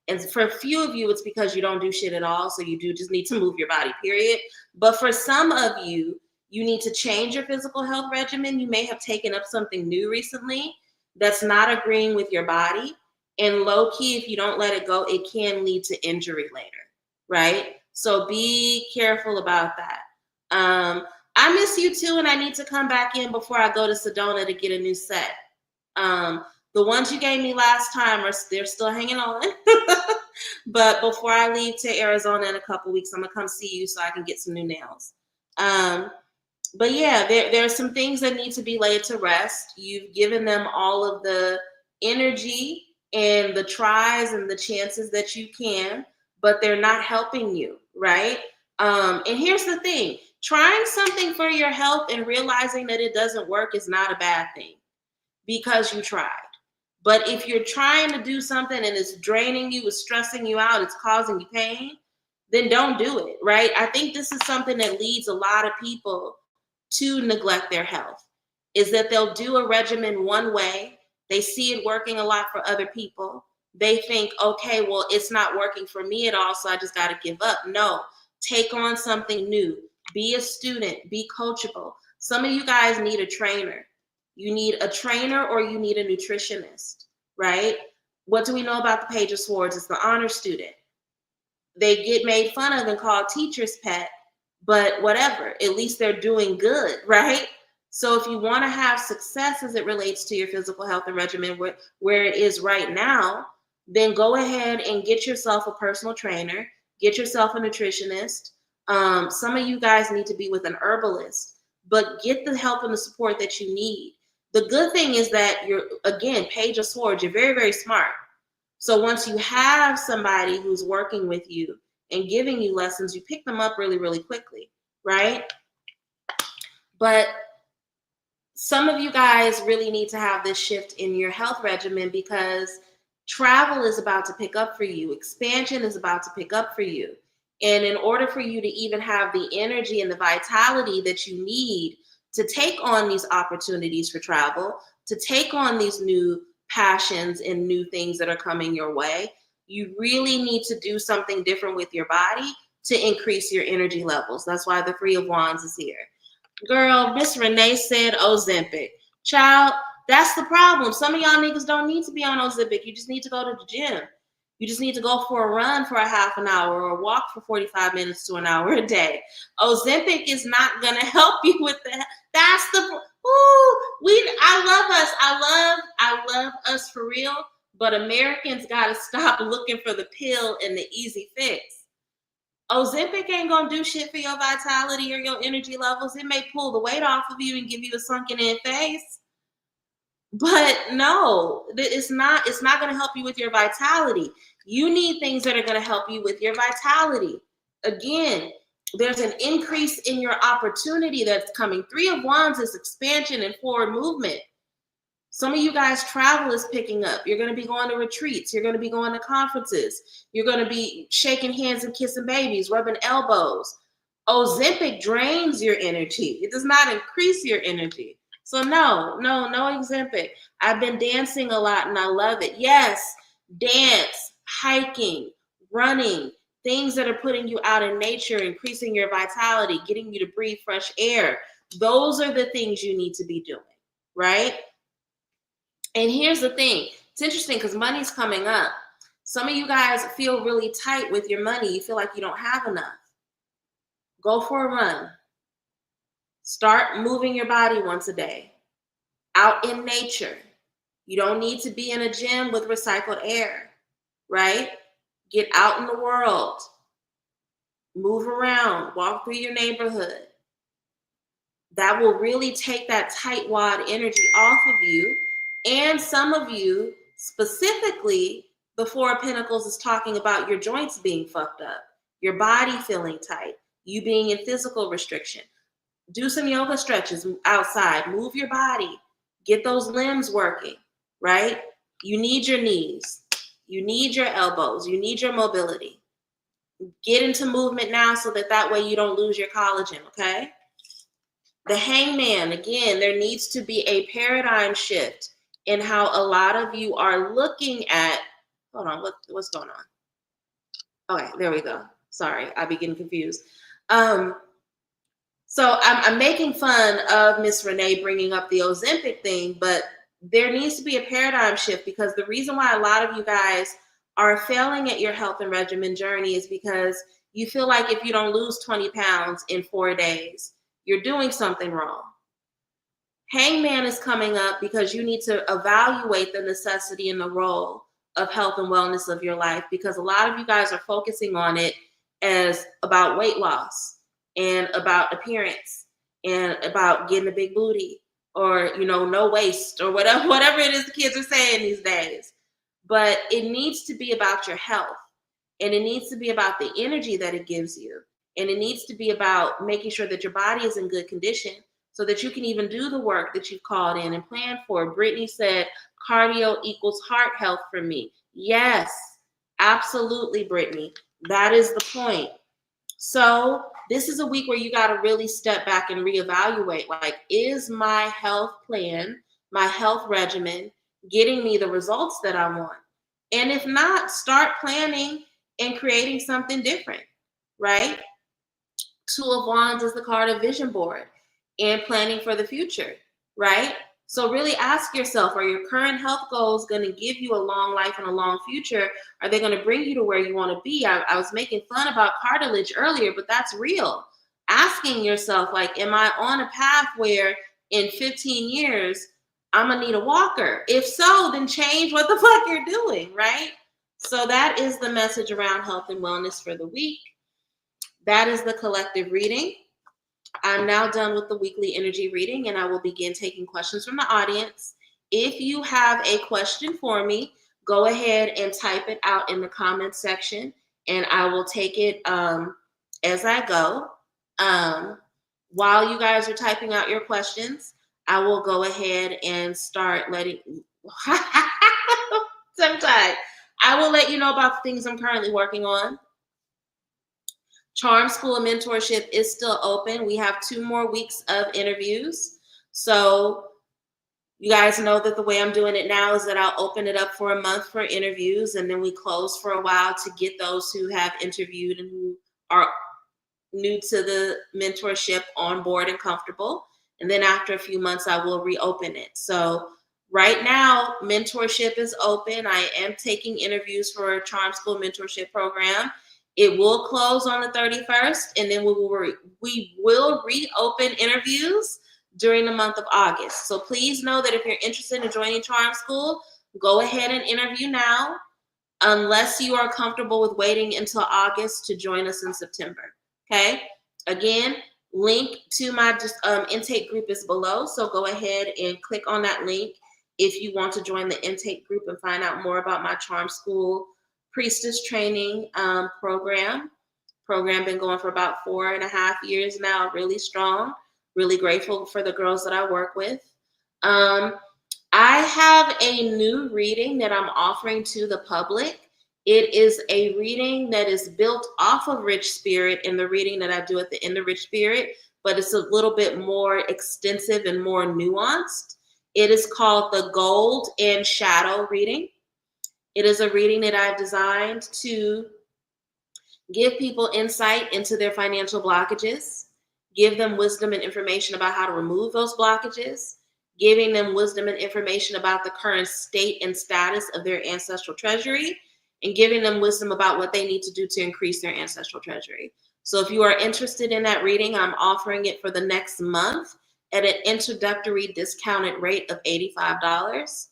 And for a few of you, it's because you don't do shit at all. So you do just need to move your body, period. But for some of you, you need to change your physical health regimen. You may have taken up something new recently that's not agreeing with your body. And low key, if you don't let it go, it can lead to injury later, right? So be careful about that. I miss you too, and I need to come back in before I go to Sedona to get a new set. The ones you gave me last time they're still hanging on. But before I leave to Arizona in a couple weeks, I'm gonna come see you so I can get some new nails. But yeah, there are some things that need to be laid to rest. You've given them all of the energy and the tries and the chances that you can, but they're not helping you, right? And here's the thing, trying something for your health and realizing that it doesn't work is not a bad thing because you tried. But if you're trying to do something and it's draining you, it's stressing you out, it's causing you pain, then don't do it, right? I think this is something that leads a lot of people to neglect their health, is that they'll do a regimen one way, they see it working a lot for other people, they think, okay, well, it's not working for me at all, so I just got to give up. No, take on something new, be a student, be coachable. Some of you guys need a trainer. You need a trainer or you need a nutritionist, right? What do we know about the Page of Swords? It's the honor student. They get made fun of and called teacher's pet, but whatever, at least they're doing good, right? So if you want to have success as it relates to your physical health and regimen where it is right now, then go ahead and get yourself a personal trainer, get yourself a nutritionist. Some of you guys need to be with an herbalist, but get the help and the support that you need. The good thing is that you're, again, Page of Swords, you're very, very smart. So once you have somebody who's working with you and giving you lessons, you pick them up really, really quickly, right? But some of you guys really need to have this shift in your health regimen because travel is about to pick up for you. Expansion is about to pick up for you. And in order for you to even have the energy and the vitality that you need to take on these opportunities for travel, to take on these new passions and new things that are coming your way, you really need to do something different with your body to increase your energy levels. That's why the Three of Wands is here. Girl, Miss Renee said Ozempic. Child, that's the problem. Some of y'all niggas don't need to be on Ozempic. You just need to go to the gym. You just need to go for a run for a half an hour or walk for 45 minutes to an hour a day. Ozempic is not going to help you with that. That's the I love us. I love us for real, but Americans got to stop looking for the pill and the easy fix. Ozempic ain't gonna do shit for your vitality or your energy levels. It may pull the weight off of you and give you a sunken in face, but no, it's not gonna help you with your vitality. You need things that are gonna help you with your vitality. Again, there's an increase in your opportunity that's coming. Three of Wands is expansion and forward movement. Some of you guys, travel is picking up. You're going to be going to retreats. You're going to be going to conferences. You're going to be shaking hands and kissing babies, rubbing elbows. Ozempic drains your energy. It does not increase your energy. So no Ozempic. I've been dancing a lot and I love it. Yes, dance, hiking, running, things that are putting you out in nature, increasing your vitality, getting you to breathe fresh air. Those are the things you need to be doing, right? And here's the thing. It's interesting because money's coming up. Some of you guys feel really tight with your money. You feel like you don't have enough. Go for a run. Start moving your body once a day. Out in nature. You don't need to be in a gym with recycled air, right? Get out in the world. Move around. Walk through your neighborhood. That will really take that tightwad energy off of you. And some of you, specifically, the Four of Pentacles is talking about your joints being fucked up, your body feeling tight, you being in physical restriction. Do some yoga stretches outside. Move your body. Get those limbs working, right? You need your knees. You need your elbows. You need your mobility. Get into movement now so that way you don't lose your collagen, okay? The Hangman, again, there needs to be a paradigm shift in how a lot of you are looking at, hold on, what's going on? Okay, there we go. Sorry, I be getting confused. So I'm making fun of Miss Renee bringing up the Ozempic thing, but there needs to be a paradigm shift, because the reason why a lot of you guys are failing at your health and regimen journey is because you feel like if you don't lose 20 pounds in 4 days, you're doing something wrong. Hangman is coming up because you need to evaluate the necessity and the role of health and wellness of your life, because a lot of you guys are focusing on it as about weight loss and about appearance and about getting a big booty, or, you know, no waist, or whatever it is the kids are saying these days. But it needs to be about your health, and it needs to be about the energy that it gives you. And it needs to be about making sure that your body is in good condition so that you can even do the work that you've called in and planned for. Brittany said, cardio equals heart health for me. Yes, absolutely, Brittany. That is the point. So this is a week where you got to really step back and reevaluate, like, is my health plan, my health regimen getting me the results that I want? And if not, start planning and creating something different, right? Two of Wands is the card of vision board and planning for the future, right? So really ask yourself, are your current health goals going to give you a long life and a long future? Are they going to bring you to where you want to be? I was making fun about cartilage earlier, but that's real. Asking yourself, like, am I on a path where in 15 years, I'm going to need a walker? If so, then change what the fuck you're doing, right? So that is the message around health and wellness for the week. That is the collective reading. I'm now done with the weekly energy reading, and I will begin taking questions from the audience. If you have a question for me, go ahead and type it out in the comments section, and I will take it as I go. While you guys are typing out your questions, I will go ahead and start letting sometime. I will let you know about the things I'm currently working on. Charm School of Mentorship is still open. We have 2 more weeks of interviews. So you guys know that the way I'm doing it now is that I'll open it up for a month for interviews, and then we close for a while to get those who have interviewed and who are new to the mentorship on board and comfortable. And then after a few months, I will reopen it. So right now, mentorship is open. I am taking interviews for a Charm School mentorship program. It will close on the 31st, and then we will reopen interviews during the month of August. So please know that if you're interested in joining Charm School, go ahead and interview now, unless you are comfortable with waiting until August to join us in September. Okay? Again, link to my intake group is below, so go ahead and click on that link if you want to join the intake group and find out more about my Charm School Priestess Training program been going for about 4.5 years now, really strong, really grateful for the girls that I work with. I have a new reading that I'm offering to the public. It is a reading that is built off of Rich Spirit and the reading that I do at the end of Rich Spirit, but it's a little bit more extensive and more nuanced. It is called the Gold and Shadow reading. It is a reading that I've designed to give people insight into their financial blockages, give them wisdom and information about how to remove those blockages, giving them wisdom and information about the current state and status of their ancestral treasury, and giving them wisdom about what they need to do to increase their ancestral treasury. So if you are interested in that reading, I'm offering it for the next month at an introductory discounted rate of $85.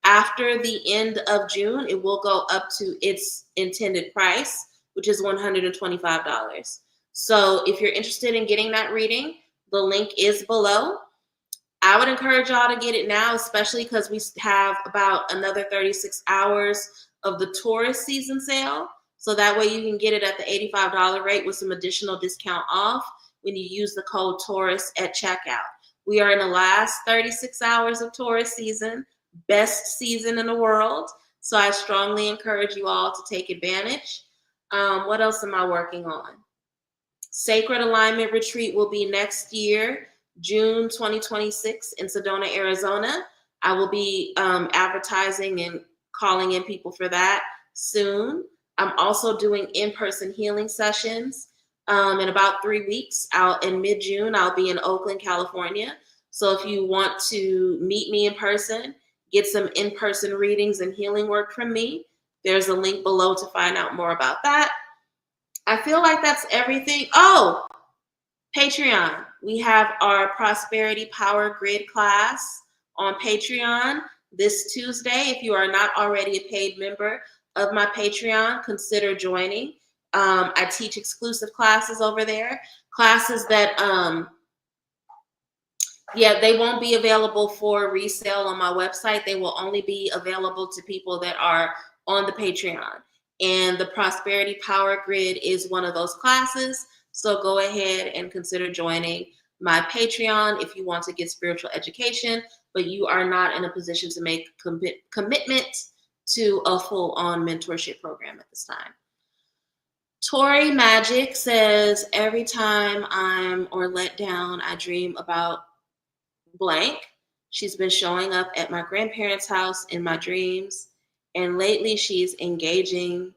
After the end of June, it will go up to its intended price, which is $125. So if you're interested in getting that reading, the link is below. I would encourage y'all to get it now, especially because we have about another 36 hours of the Taurus season sale. So that way you can get it at the $85 rate with some additional discount off when you use the code Taurus at checkout. We are in the last 36 hours of Taurus season, best season in the world. So I strongly encourage you all to take advantage. What else am I working on? Sacred Alignment Retreat will be next year, June 2026 in Sedona, Arizona. I will be advertising and calling in people for that soon. I'm also doing in-person healing sessions in about 3 weeks. In mid-June, I'll be in Oakland, California. So if you want to meet me in person, get some in-person readings and healing work from me, there's a link below to find out more about that. I feel like that's everything. Oh, Patreon. We have our Prosperity Power Grid class on Patreon this Tuesday. If you are not already a paid member of my Patreon, consider joining. I teach exclusive classes over there, classes that, they won't be available for resale on my website. They will only be available to people that are on the Patreon. And the Prosperity Power Grid is one of those classes. So go ahead and consider joining my Patreon if you want to get spiritual education, but you are not in a position to make commitment to a full-on mentorship program at this time. Tori Magic says, every time I'm let down, I dream about blank. She's been showing up at my grandparents' house in my dreams, and lately she's engaging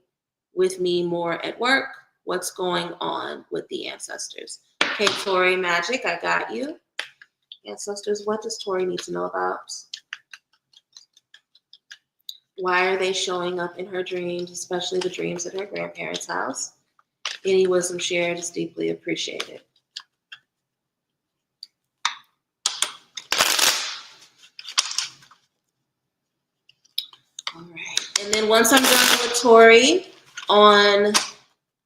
with me more at work. What's going on with the ancestors? Okay, Tori Magic, I got you. Ancestors, what does Tori need to know about? Why are they showing up in her dreams, especially the dreams at her grandparents' house? Any wisdom shared is deeply appreciated. All right. And then once I'm done with Tori on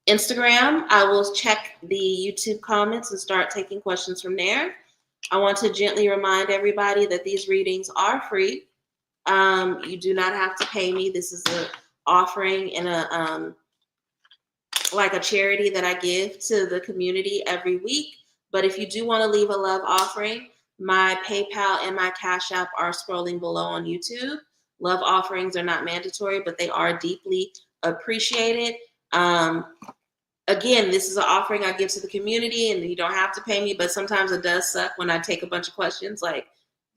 Instagram, I will check the YouTube comments and start taking questions from there. I want to gently remind everybody that these readings are free. You do not have to pay me. This is an offering and a charity that I give to the community every week. But if you do want to leave a love offering, my PayPal and my Cash App are scrolling below on YouTube. Love offerings are not mandatory, but they are deeply appreciated. Again, this is an offering I give to the community, and you don't have to pay me, but sometimes it does suck when I take a bunch of questions. Like,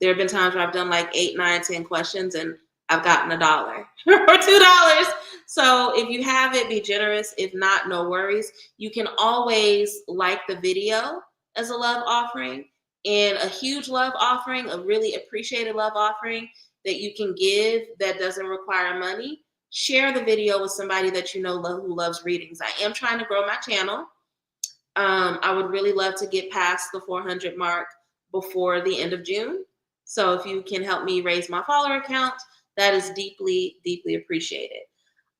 there have been times where I've done like 8, 9, 10 questions, and I've gotten $1 or $2. So if you have it, be generous. If not, no worries. You can always like the video as a love offering, and a huge love offering, a really appreciated love offering that you can give that doesn't require money. Share the video with somebody that you know who loves readings. I am trying to grow my channel. I would really love to get past the 400 mark before the end of June. So if you can help me raise my follower count, that is deeply, deeply appreciated.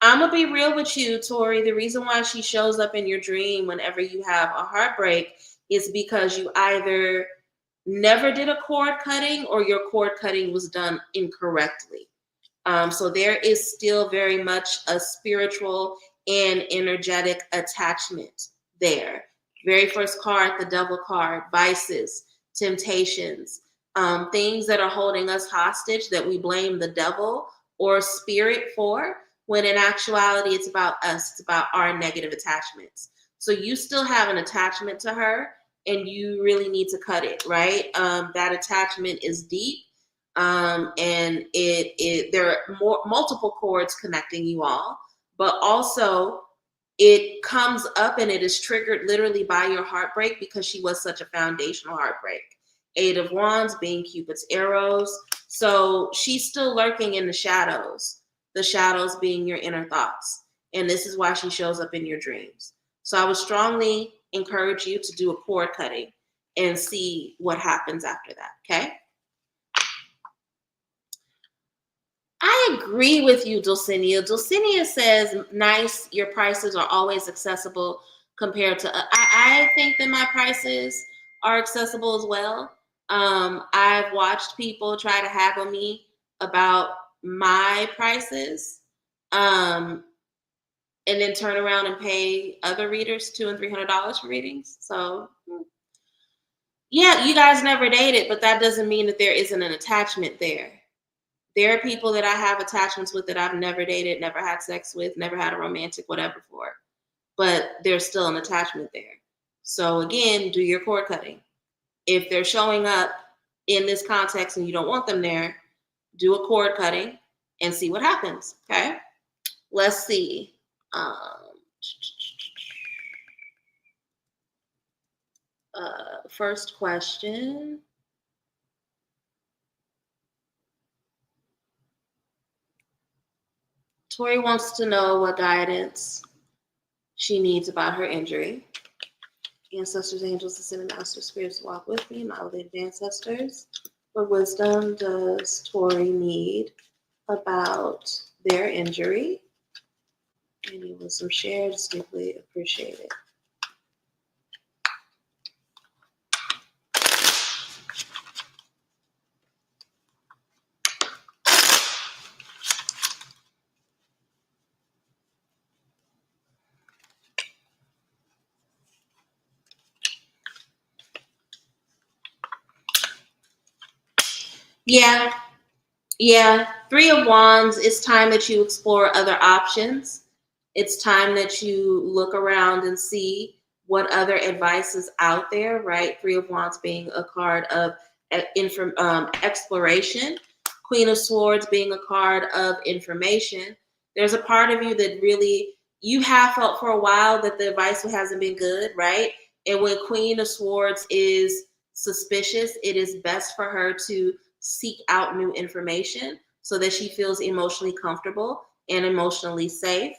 I'm going to be real with you, Tori. The reason why she shows up in your dream whenever you have a heartbreak is because you either never did a cord cutting or your cord cutting was done incorrectly. So there is still very much a spiritual and energetic attachment there. Very first card, the Devil card, vices, temptations, things that are holding us hostage that we blame the devil or spirit for, when in actuality, it's about us. It's about our negative attachments. So you still have an attachment to her, and you really need to cut it, right? That attachment is deep. And there are multiple cords connecting you all, but also it comes up and it is triggered literally by your heartbreak because she was such a foundational heartbreak. 8 of Wands being Cupid's arrows. So she's still lurking in the shadows. the shadows being your inner thoughts. And this is why she shows up in your dreams. So I would strongly encourage you to do a cord cutting and see what happens after that, okay? I agree with you, Dulcinea. Dulcinea says, nice, your prices are always accessible compared to, I think that my prices are accessible as well. I've watched people try to haggle me about my prices, and then turn around and pay other readers $200 and $300 for readings. So, yeah, you guys never dated, but that doesn't mean that there isn't an attachment there. There are people that I have attachments with that I've never dated, never had sex with, never had a romantic whatever for, but there's still an attachment there. So again, do your cord cutting. If they're showing up in this context and you don't want them there, do a cord cutting and see what happens, okay? Let's see. First question. Tori wants to know what guidance she needs about her injury. Ancestors, angels, ascended masters, spirits walk with me, my elevated ancestors. What wisdom does Tori need about their injury? Any wisdom shared is deeply appreciated. Yeah. Three of Wands, it's time that you explore other options. It's time that you look around and see what other advice is out there, right? Three of Wands being a card of exploration. Queen of Swords being a card of information. There's a part of you that really, you have felt for a while that the advice hasn't been good, right? And when Queen of Swords is suspicious, it is best for her to seek out new information so that she feels emotionally comfortable and emotionally safe.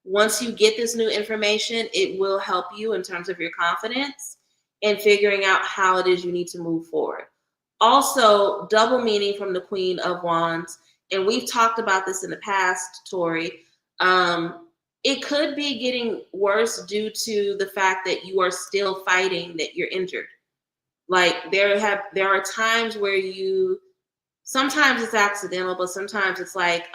Once you get this new information, it will help you in terms of your confidence and figuring out how it is you need to move forward. Also, double meaning from the Queen of Wands, and we've talked about this in the past, Tori. It could be getting worse due to the fact that you are still fighting that you're injured. Like there are times where sometimes it's accidental, but sometimes it's like,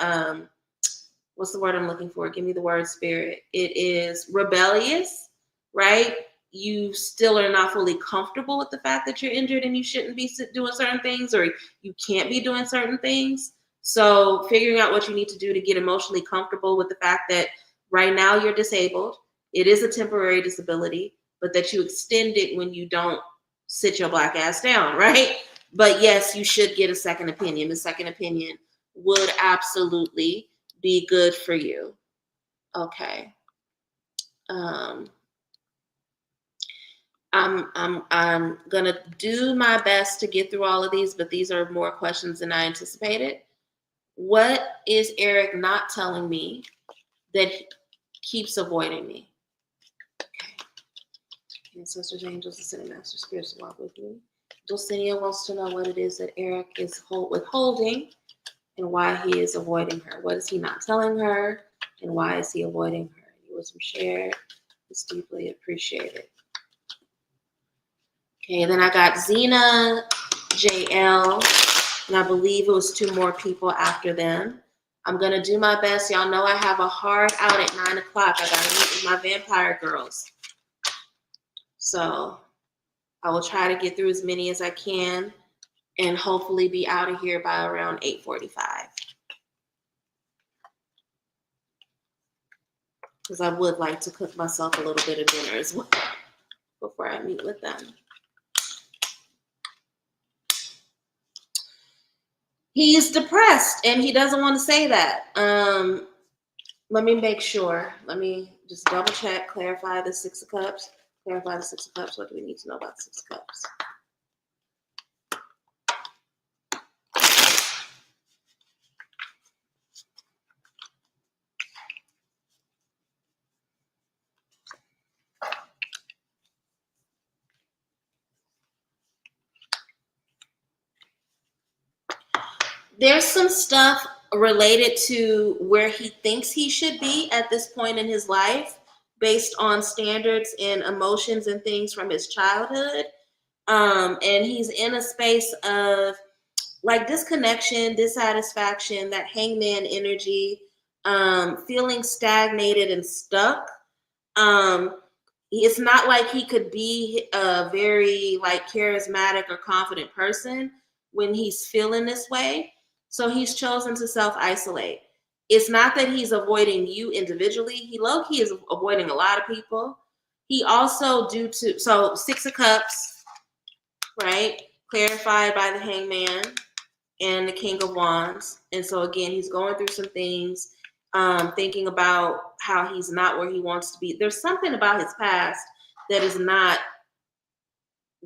what's the word I'm looking for? Give me the word, spirit. It is rebellious, right? You still are not fully comfortable with the fact that you're injured and you shouldn't be doing certain things, or you can't be doing certain things. So figuring out what you need to do to get emotionally comfortable with the fact that right now you're disabled. It is a temporary disability, but that you extend it when you don't sit your black ass down, right? But yes, you should get a second opinion. The second opinion would absolutely be good for you. Okay. I'm gonna do my best to get through all of these, but these are more questions than I anticipated. What is Eric not telling me that keeps avoiding me? Okay. Ancestors, angels, ascended master spirits walk with me. Dulcinea wants to know what it is that Eric is withholding and why he is avoiding her. What is he not telling her, and why is he avoiding her? Any wisdom shared is deeply appreciated. Okay, and then I got Zena, JL, and I believe it was two more people after them. I'm gonna do my best. Y'all know I have a hard out at 9 o'clock. I gotta meet with my vampire girls. So I will try to get through as many as I can and hopefully be out of here by around 8:45. Because I would like to cook myself a little bit of dinner as well before I meet with them. He's depressed and he doesn't want to say that. Let me make sure. Let me just double check, clarify the Six of Cups. Clarify the Six of Cups. What do we need to know about the Six of Cups? There's some stuff related to where he thinks he should be at this point in his life based on standards and emotions and things from his childhood. And he's in a space of like disconnection, dissatisfaction, that hangman energy, feeling stagnated and stuck. Um, it's not like he could be a very like charismatic or confident person when he's feeling this way. So he's chosen to self-isolate. It's not that he's avoiding you individually. He low-key is avoiding a lot of people. He also due to so Six of Cups, right? Clarified by the Hangman and the King of Wands. And so again, he's going through some things, thinking about how he's not where he wants to be. There's something about his past that is not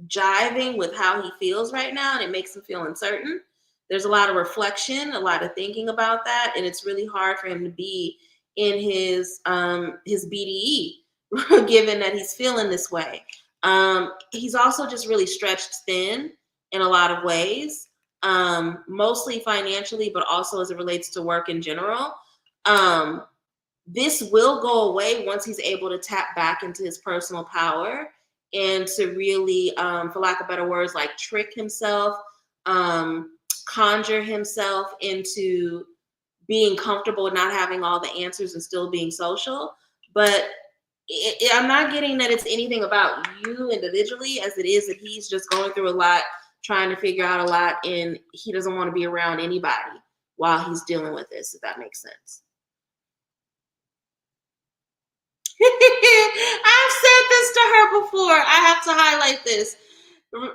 jiving with how he feels right now, and it makes him feel uncertain. There's a lot of reflection, a lot of thinking about that, and it's really hard for him to be in his BDE, given that he's feeling this way. He's also just really stretched thin in a lot of ways, mostly financially, but also as it relates to work in general. This will go away once he's able to tap back into his personal power and to really, for lack of better words, like trick himself, conjure himself into being comfortable with not having all the answers and still being social. But I'm not getting that it's anything about you individually as it is that he's just going through a lot, trying to figure out a lot, and he doesn't want to be around anybody while he's dealing with this, if that makes sense. I've said this to her before. I have to highlight this.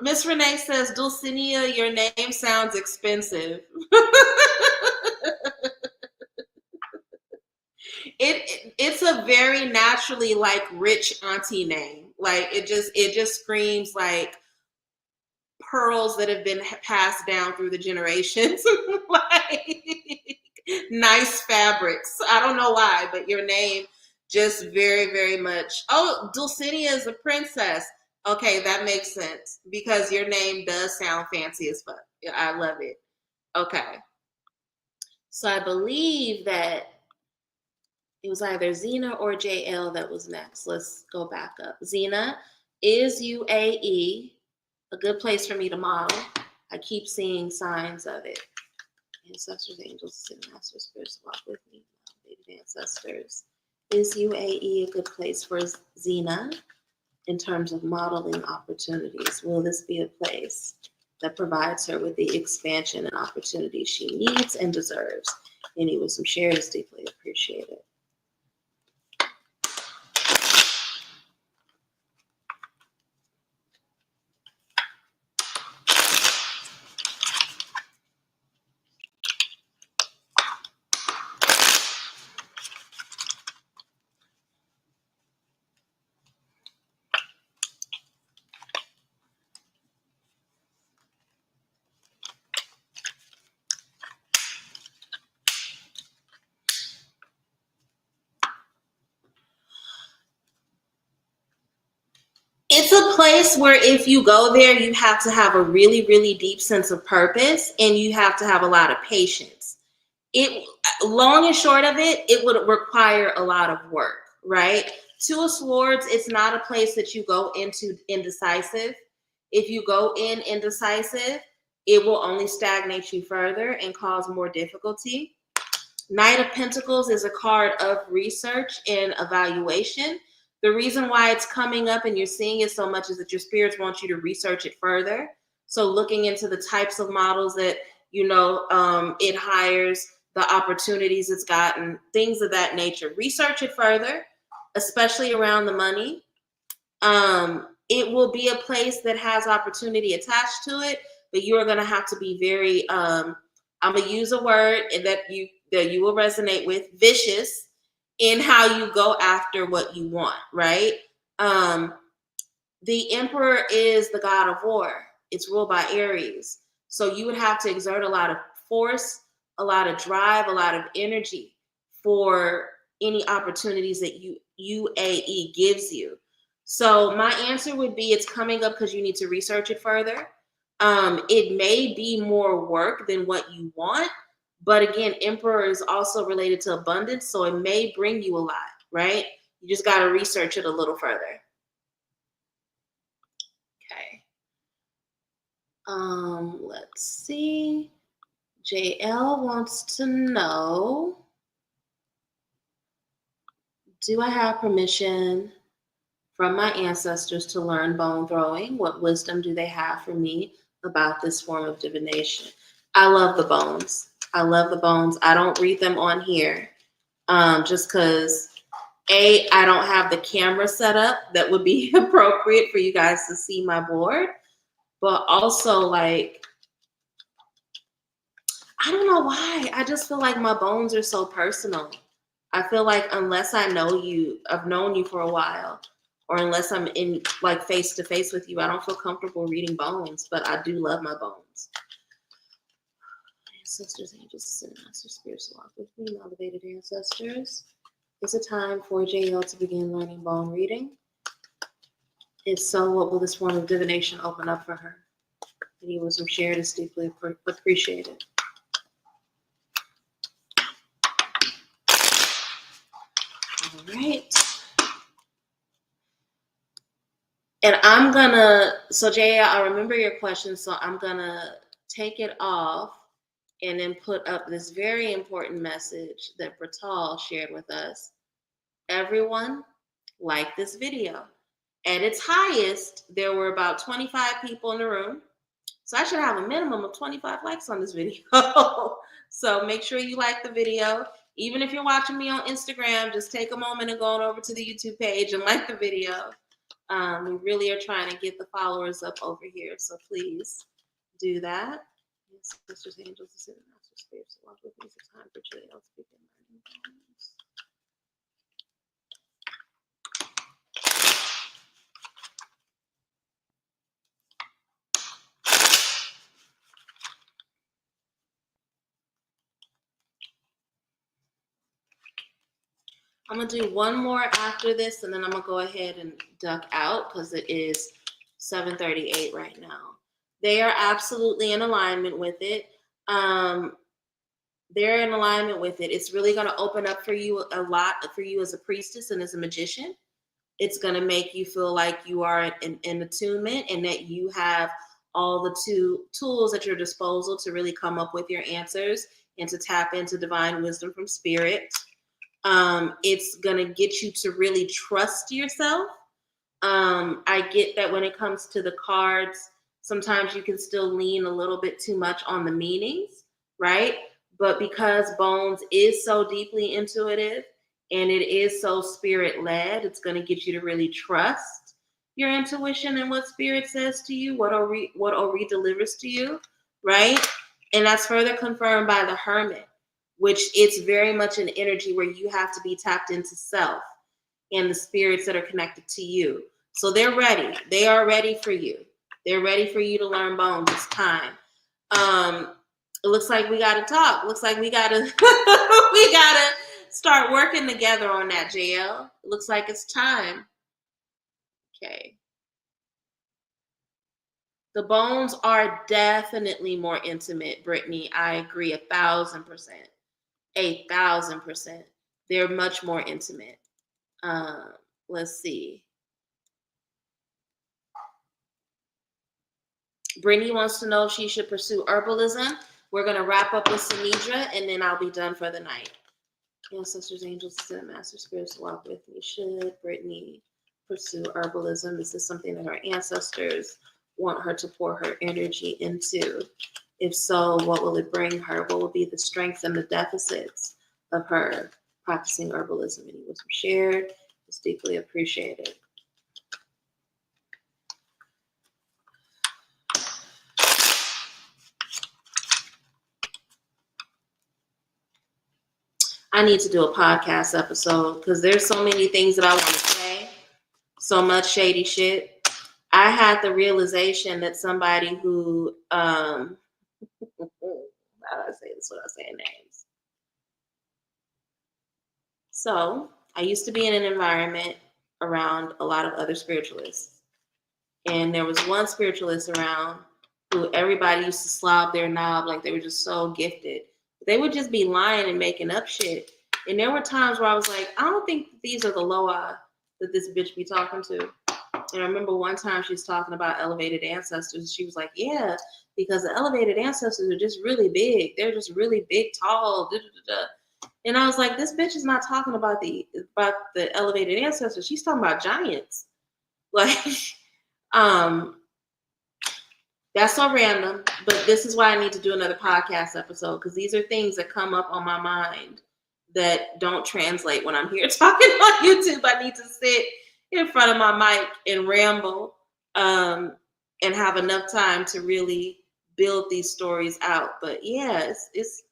Miss Renee says, Dulcinea, your name sounds expensive. It's a very naturally like rich auntie name. Like it just screams like pearls that have been passed down through the generations. Like nice fabrics. I don't know why, but your name just very, very much. Oh, Dulcinea is a princess. Okay, that makes sense because your name does sound fancy as fuck. I love it. Okay. So I believe that it was either Xena or JL that was next. Let's go back up. Xena, is UAE a good place for me to model? I keep seeing signs of it. Ancestors, angels, ascended masters, spirits walk with me. Baby ancestors. Is UAE a good place for Xena in terms of modeling opportunities? Will this be a place that provides her with the expansion and opportunity she needs and deserves? Any wisdom shared is deeply appreciated. It's a place where if you go there, you have to have a really, really deep sense of purpose and you have to have a lot of patience. It, long and short of it, it would require a lot of work, right? Two of Swords, it's not a place that you go into indecisive. If you go in indecisive, it will only stagnate you further and cause more difficulty. Knight of Pentacles is a card of research and evaluation. The reason why it's coming up and you're seeing it so much is that your spirits want you to research it further. So looking into the types of models that, it hires, the opportunities it's gotten, things of that nature. Research it further, especially around the money. It will be a place that has opportunity attached to it, but you are going to have to be very, I'm going to use a word that you will resonate with, vicious in how you go after what you want, right? The Emperor is the god of war. It's ruled by Aries. So you would have to exert a lot of force, a lot of drive, a lot of energy for any opportunities that UAE gives you. So my answer would be it's coming up because you need to research it further. It may be more work than what you want, but again, Emperor is also related to abundance, so it may bring you a lot, right? You just got to research it a little further. Okay. Let's see. JL wants to know, do I have permission from my ancestors to learn bone throwing? What wisdom do they have for me about this form of divination? I love the bones. I love the bones. I don't read them on here just because, I don't have the camera set up that would be appropriate for you guys to see my board. But also, like, I don't know why. I just feel like my bones are so personal. I feel like unless I know you, I've known you for a while, or unless I'm in like face to face with you, I don't feel comfortable reading bones, but I do love my bones. Ancestors, angels, and master spirits walk with me, elevated ancestors. Is it time for JL to begin learning bone reading? If so, what will this form of divination open up for her? Any wisdom shared is deeply appreciated. All right. And I'm gonna, so Jaya, I remember your question, so I'm gonna take it off and then put up this very important message that Bratal shared with us. Everyone, like this video. At its highest, there were about 25 people in the room. So I should have a minimum of 25 likes on this video. So make sure you like the video. Even if you're watching me on Instagram, just take a moment and go on over to the YouTube page and like the video. We really are trying to get the followers up over here. So please do that. Yes, sisters, angels, and master spirits, walk with me. It's time for JL to begin learning bones. I'm gonna do one more after this, and then I'm gonna go ahead and duck out because it is 7:38 right now. They are absolutely in alignment with it. They're in alignment with it. It's really gonna open up for you a lot for you as a priestess and as a magician. It's gonna make you feel like you are in attunement and that you have all the tools at your disposal to really come up with your answers and to tap into divine wisdom from spirit. It's gonna get you to really trust yourself. I get that when it comes to the cards, sometimes you can still lean a little bit too much on the meanings, right? But because Bones is so deeply intuitive and it is so spirit led, it's gonna get you to really trust your intuition and what spirit says to you, what Ori delivers to you, right? And that's further confirmed by the Hermit, which it's very much an energy where you have to be tapped into self and the spirits that are connected to you. So they're ready. They are ready for you. They're ready for you to learn bones. It's time. It looks like we gotta talk. Looks like we gotta we gotta start working together on that, JL. It looks like it's time. Okay. The bones are definitely more intimate, Brittany. I agree 1,000%. 1,000%. They're much more intimate. Let's see. Brittany wants to know if she should pursue herbalism. We're going to wrap up with Sinidra, and then I'll be done for the night. Ancestors, angels, and master spirits walk with me. Should Brittany pursue herbalism? This is something that her ancestors want her to pour her energy into. If so, what will it bring her? What will be the strengths and the deficits of her practicing herbalism? Any wisdom shared is deeply appreciated. I need to do a podcast episode because there's so many things that I want to say. So much shady shit. I had the realization that somebody who, how do I say this without saying names? So I used to be in an environment around a lot of other spiritualists. And there was one spiritualist around who everybody used to slob their knob like they were just so gifted. They would just be lying and making up shit. And there were times where I was like, I don't think these are the Loa that this bitch be talking to. And I remember one time she was talking about elevated ancestors. She was like, yeah, because the elevated ancestors are just really big. They're just really big, tall. Da, da, da, da. And I was like, this bitch is not talking about the elevated ancestors. She's talking about giants. Like, that's so random. But this is why I need to do another podcast episode, because these are things that come up on my mind that don't translate when I'm here talking on YouTube. I need to sit in front of my mic and ramble and have enough time to really build these stories out. But yeah, it's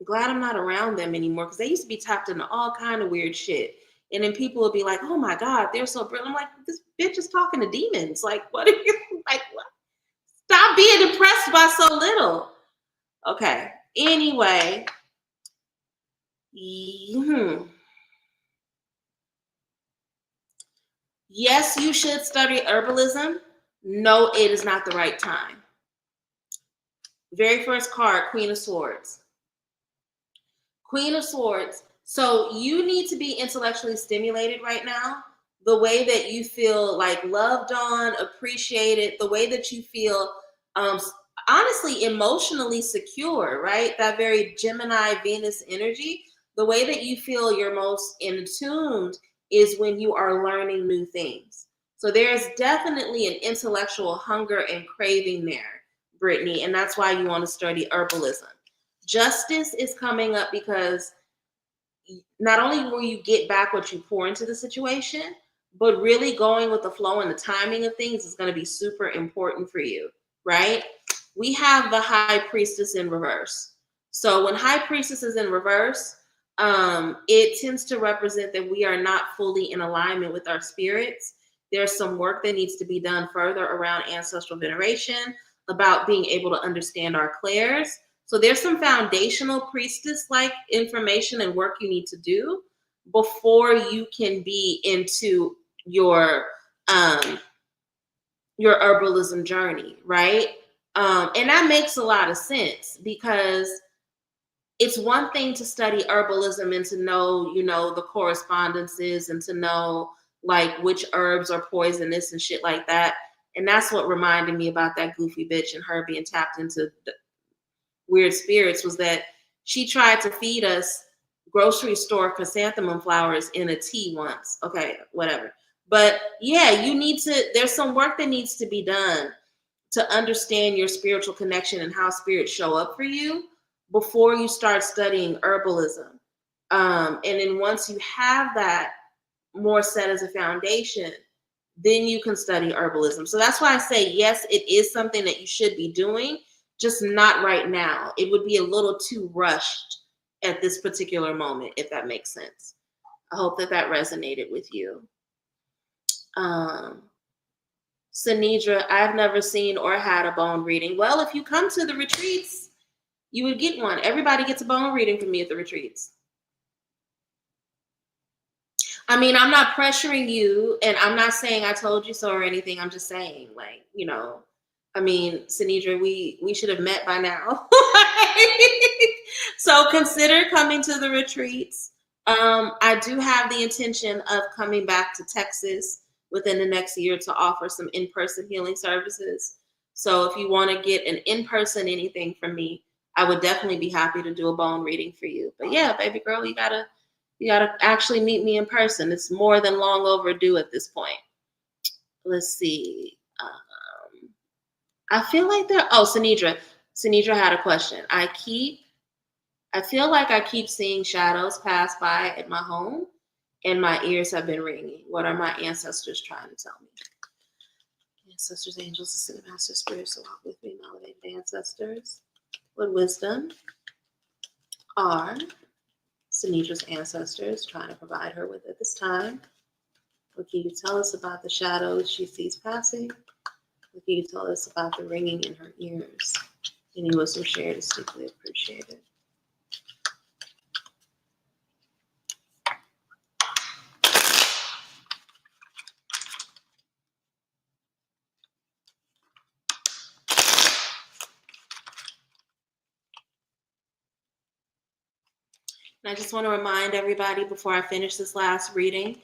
glad I'm not around them anymore, because they used to be tapped into all kind of weird shit. And then people would be like, oh my God, they're so brilliant. I'm like, this bitch is talking to demons. Like, what are you, like, what? Stop being impressed by so little. Okay. Anyway. Yes, you should study herbalism. No, it is not the right time. Very first card, Queen of Swords. Queen of Swords. So you need to be intellectually stimulated right now. The way that you feel like loved on, appreciated, the way that you feel honestly emotionally secure, right? That very Gemini Venus energy. The way that you feel you're most in tuned is when you are learning new things. So there's definitely an intellectual hunger and craving there, Brittany, and that's why you want to study herbalism. Justice is coming up because not only will you get back what you pour into the situation, but really going with the flow and the timing of things is going to be super important for you, right? We have the High Priestess in reverse. So when High Priestess is in reverse, it tends to represent that we are not fully in alignment with our spirits. There's some work that needs to be done further around ancestral veneration, about being able to understand our clairs. So there's some foundational priestess-like information and work you need to do before you can be into your herbalism journey, right? And that makes a lot of sense, because it's one thing to study herbalism and to know, the correspondences and to know like which herbs are poisonous and shit like that. And that's what reminded me about that goofy bitch and her being tapped into weird spirits, was that she tried to feed us grocery store chrysanthemum flowers in a tea once. Okay, whatever. But yeah, there's some work that needs to be done to understand your spiritual connection and how spirits show up for you before you start studying herbalism. And then once you have that more set as a foundation, then you can study herbalism. So that's why I say, yes, it is something that you should be doing, just not right now. It would be a little too rushed at this particular moment, if that makes sense. I hope that resonated with you. Sanidra, I've never seen or had a bone reading. Well, if you come to the retreats, you would get one. Everybody gets a bone reading from me at the retreats. I mean, I'm not pressuring you, and I'm not saying I told you so or anything. I'm just saying, like, I mean, Sanidra, we should have met by now. So consider coming to the retreats. I do have the intention of coming back to Texas within the next year to offer some in-person healing services. So if you want to get an in-person anything from me, I would definitely be happy to do a bone reading for you. But yeah, baby girl, you gotta actually meet me in person. It's more than long overdue at this point. Let's see. I feel like Sanidra had a question. I feel like I keep seeing shadows pass by at my home, and my ears have been ringing. What are my ancestors trying to tell me? Ancestors, angels, ascended master spirits, so walk with me, my elevated ancestors. What wisdom are Sanidra's ancestors trying to provide her with at this time? What can you tell us about the shadows she sees passing? What can you tell us about the ringing in her ears? Any wisdom shared is deeply appreciated. And I just want to remind everybody before I finish this last reading,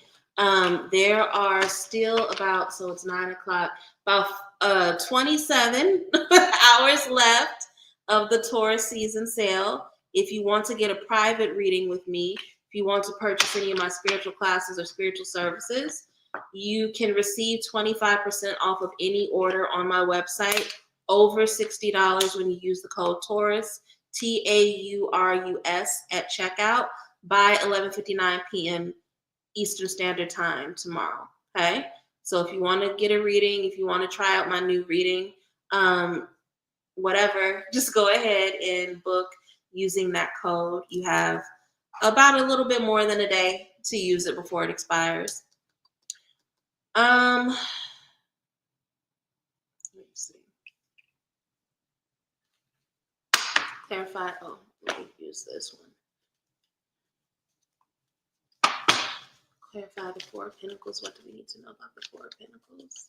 there are still about, so it's 9 o'clock, about 27 hours left of the Taurus season sale. If you want to get a private reading with me, if you want to purchase any of my spiritual classes or spiritual services, you can receive 25% off of any order on my website, over $60 when you use the code Taurus, TAURUS at checkout by 11:59 p.m. Eastern Standard Time tomorrow. Okay, so if you want to get a reading, if you want to try out my new reading, whatever, just go ahead and book using that code. You have about a little bit more than a day to use it before it expires. Let's see. Clarify. Oh, let me use this one. Clarify the Four of Pentacles. What do we need to know about the Four of Pentacles?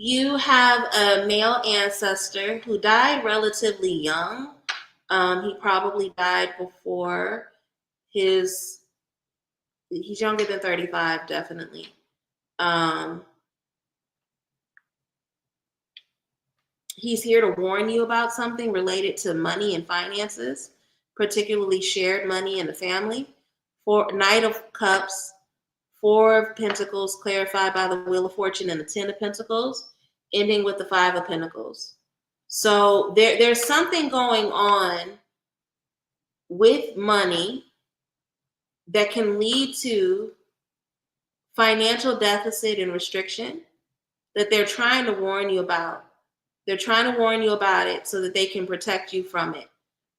You have a male ancestor who died relatively young. He probably died before he's younger than 35, definitely. He's here to warn you about something related to money and finances, particularly shared money in the family. Knight of Cups, Four of Pentacles, clarified by the Wheel of Fortune, and the Ten of Pentacles, ending with the Five of Pentacles. So there's something going on with money that can lead to financial deficit and restriction that they're trying to warn you about. They're trying to warn you about it so that they can protect you from it.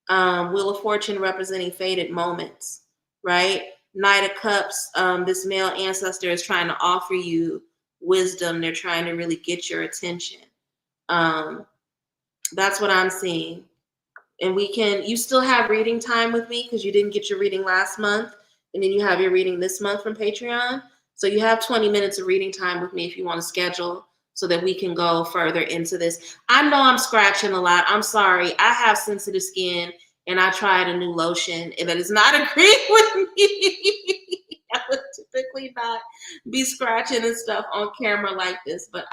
Wheel of Fortune representing fated moments, right? Knight of Cups, this male ancestor is trying to offer you wisdom. They're trying to really get your attention. That's what I'm seeing. And you still have reading time with me because you didn't get your reading last month. And then you have your reading this month from Patreon. So you have 20 minutes of reading time with me if you want to schedule so that we can go further into this. I know I'm scratching a lot. I'm sorry. I have sensitive skin and I tried a new lotion and that is not agreeing with me. I would typically not be scratching and stuff on camera like this, but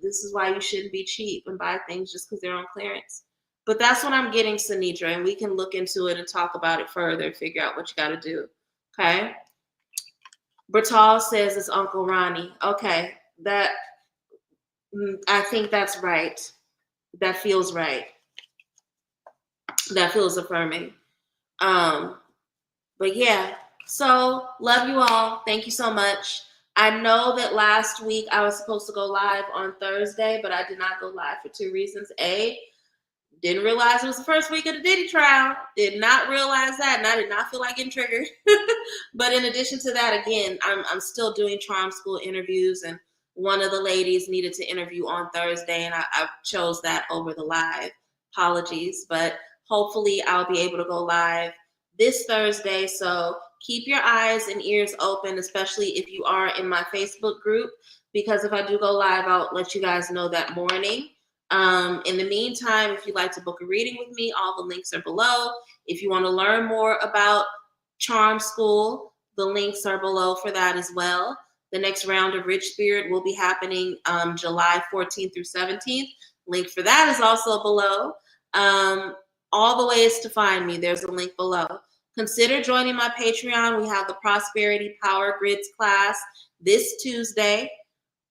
this is why you shouldn't be cheap and buy things just because they're on clearance. But that's what I'm getting, Sanidra, and we can look into it and talk about it further, figure out what you got to do. Okay? Bertal says it's Uncle Ronnie. Okay, I think that's right. That feels right. That feels affirming. But yeah, so love you all. Thank you so much. I know that last week I was supposed to go live on Thursday, but I did not go live for two reasons. A, didn't realize it was the first week of the Diddy trial. Did not realize that, and I did not feel like getting triggered. But in addition to that, again, I'm still doing charm school interviews, and one of the ladies needed to interview on Thursday, and I chose that over the live. Apologies, but hopefully I'll be able to go live this Thursday. So keep your eyes and ears open, especially if you are in my Facebook group, because if I do go live, I'll let you guys know that morning. In the meantime, if you'd like to book a reading with me, all the links are below. If you want to learn more about Charm School, the links are below for that as well. The next round of Rich Spirit will be happening July 14th through 17th. Link for that is also below. All the ways to find me, there's a link below. Consider joining my Patreon. We have the Prosperity Power Grids class this Tuesday.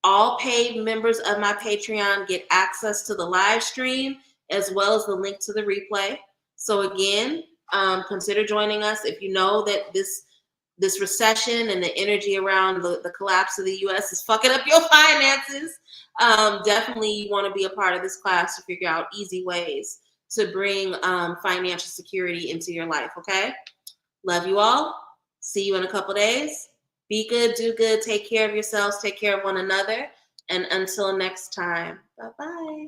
All paid members of my Patreon get access to the live stream as well as the link to the replay. So again, consider joining us. If you know that this recession and the energy around the collapse of the U.S. is fucking up your finances, definitely you want to be a part of this class to figure out easy ways to bring financial security into your life, okay? Love you all. See you in a couple days. Be good, do good, take care of yourselves, take care of one another. And until next time, bye bye.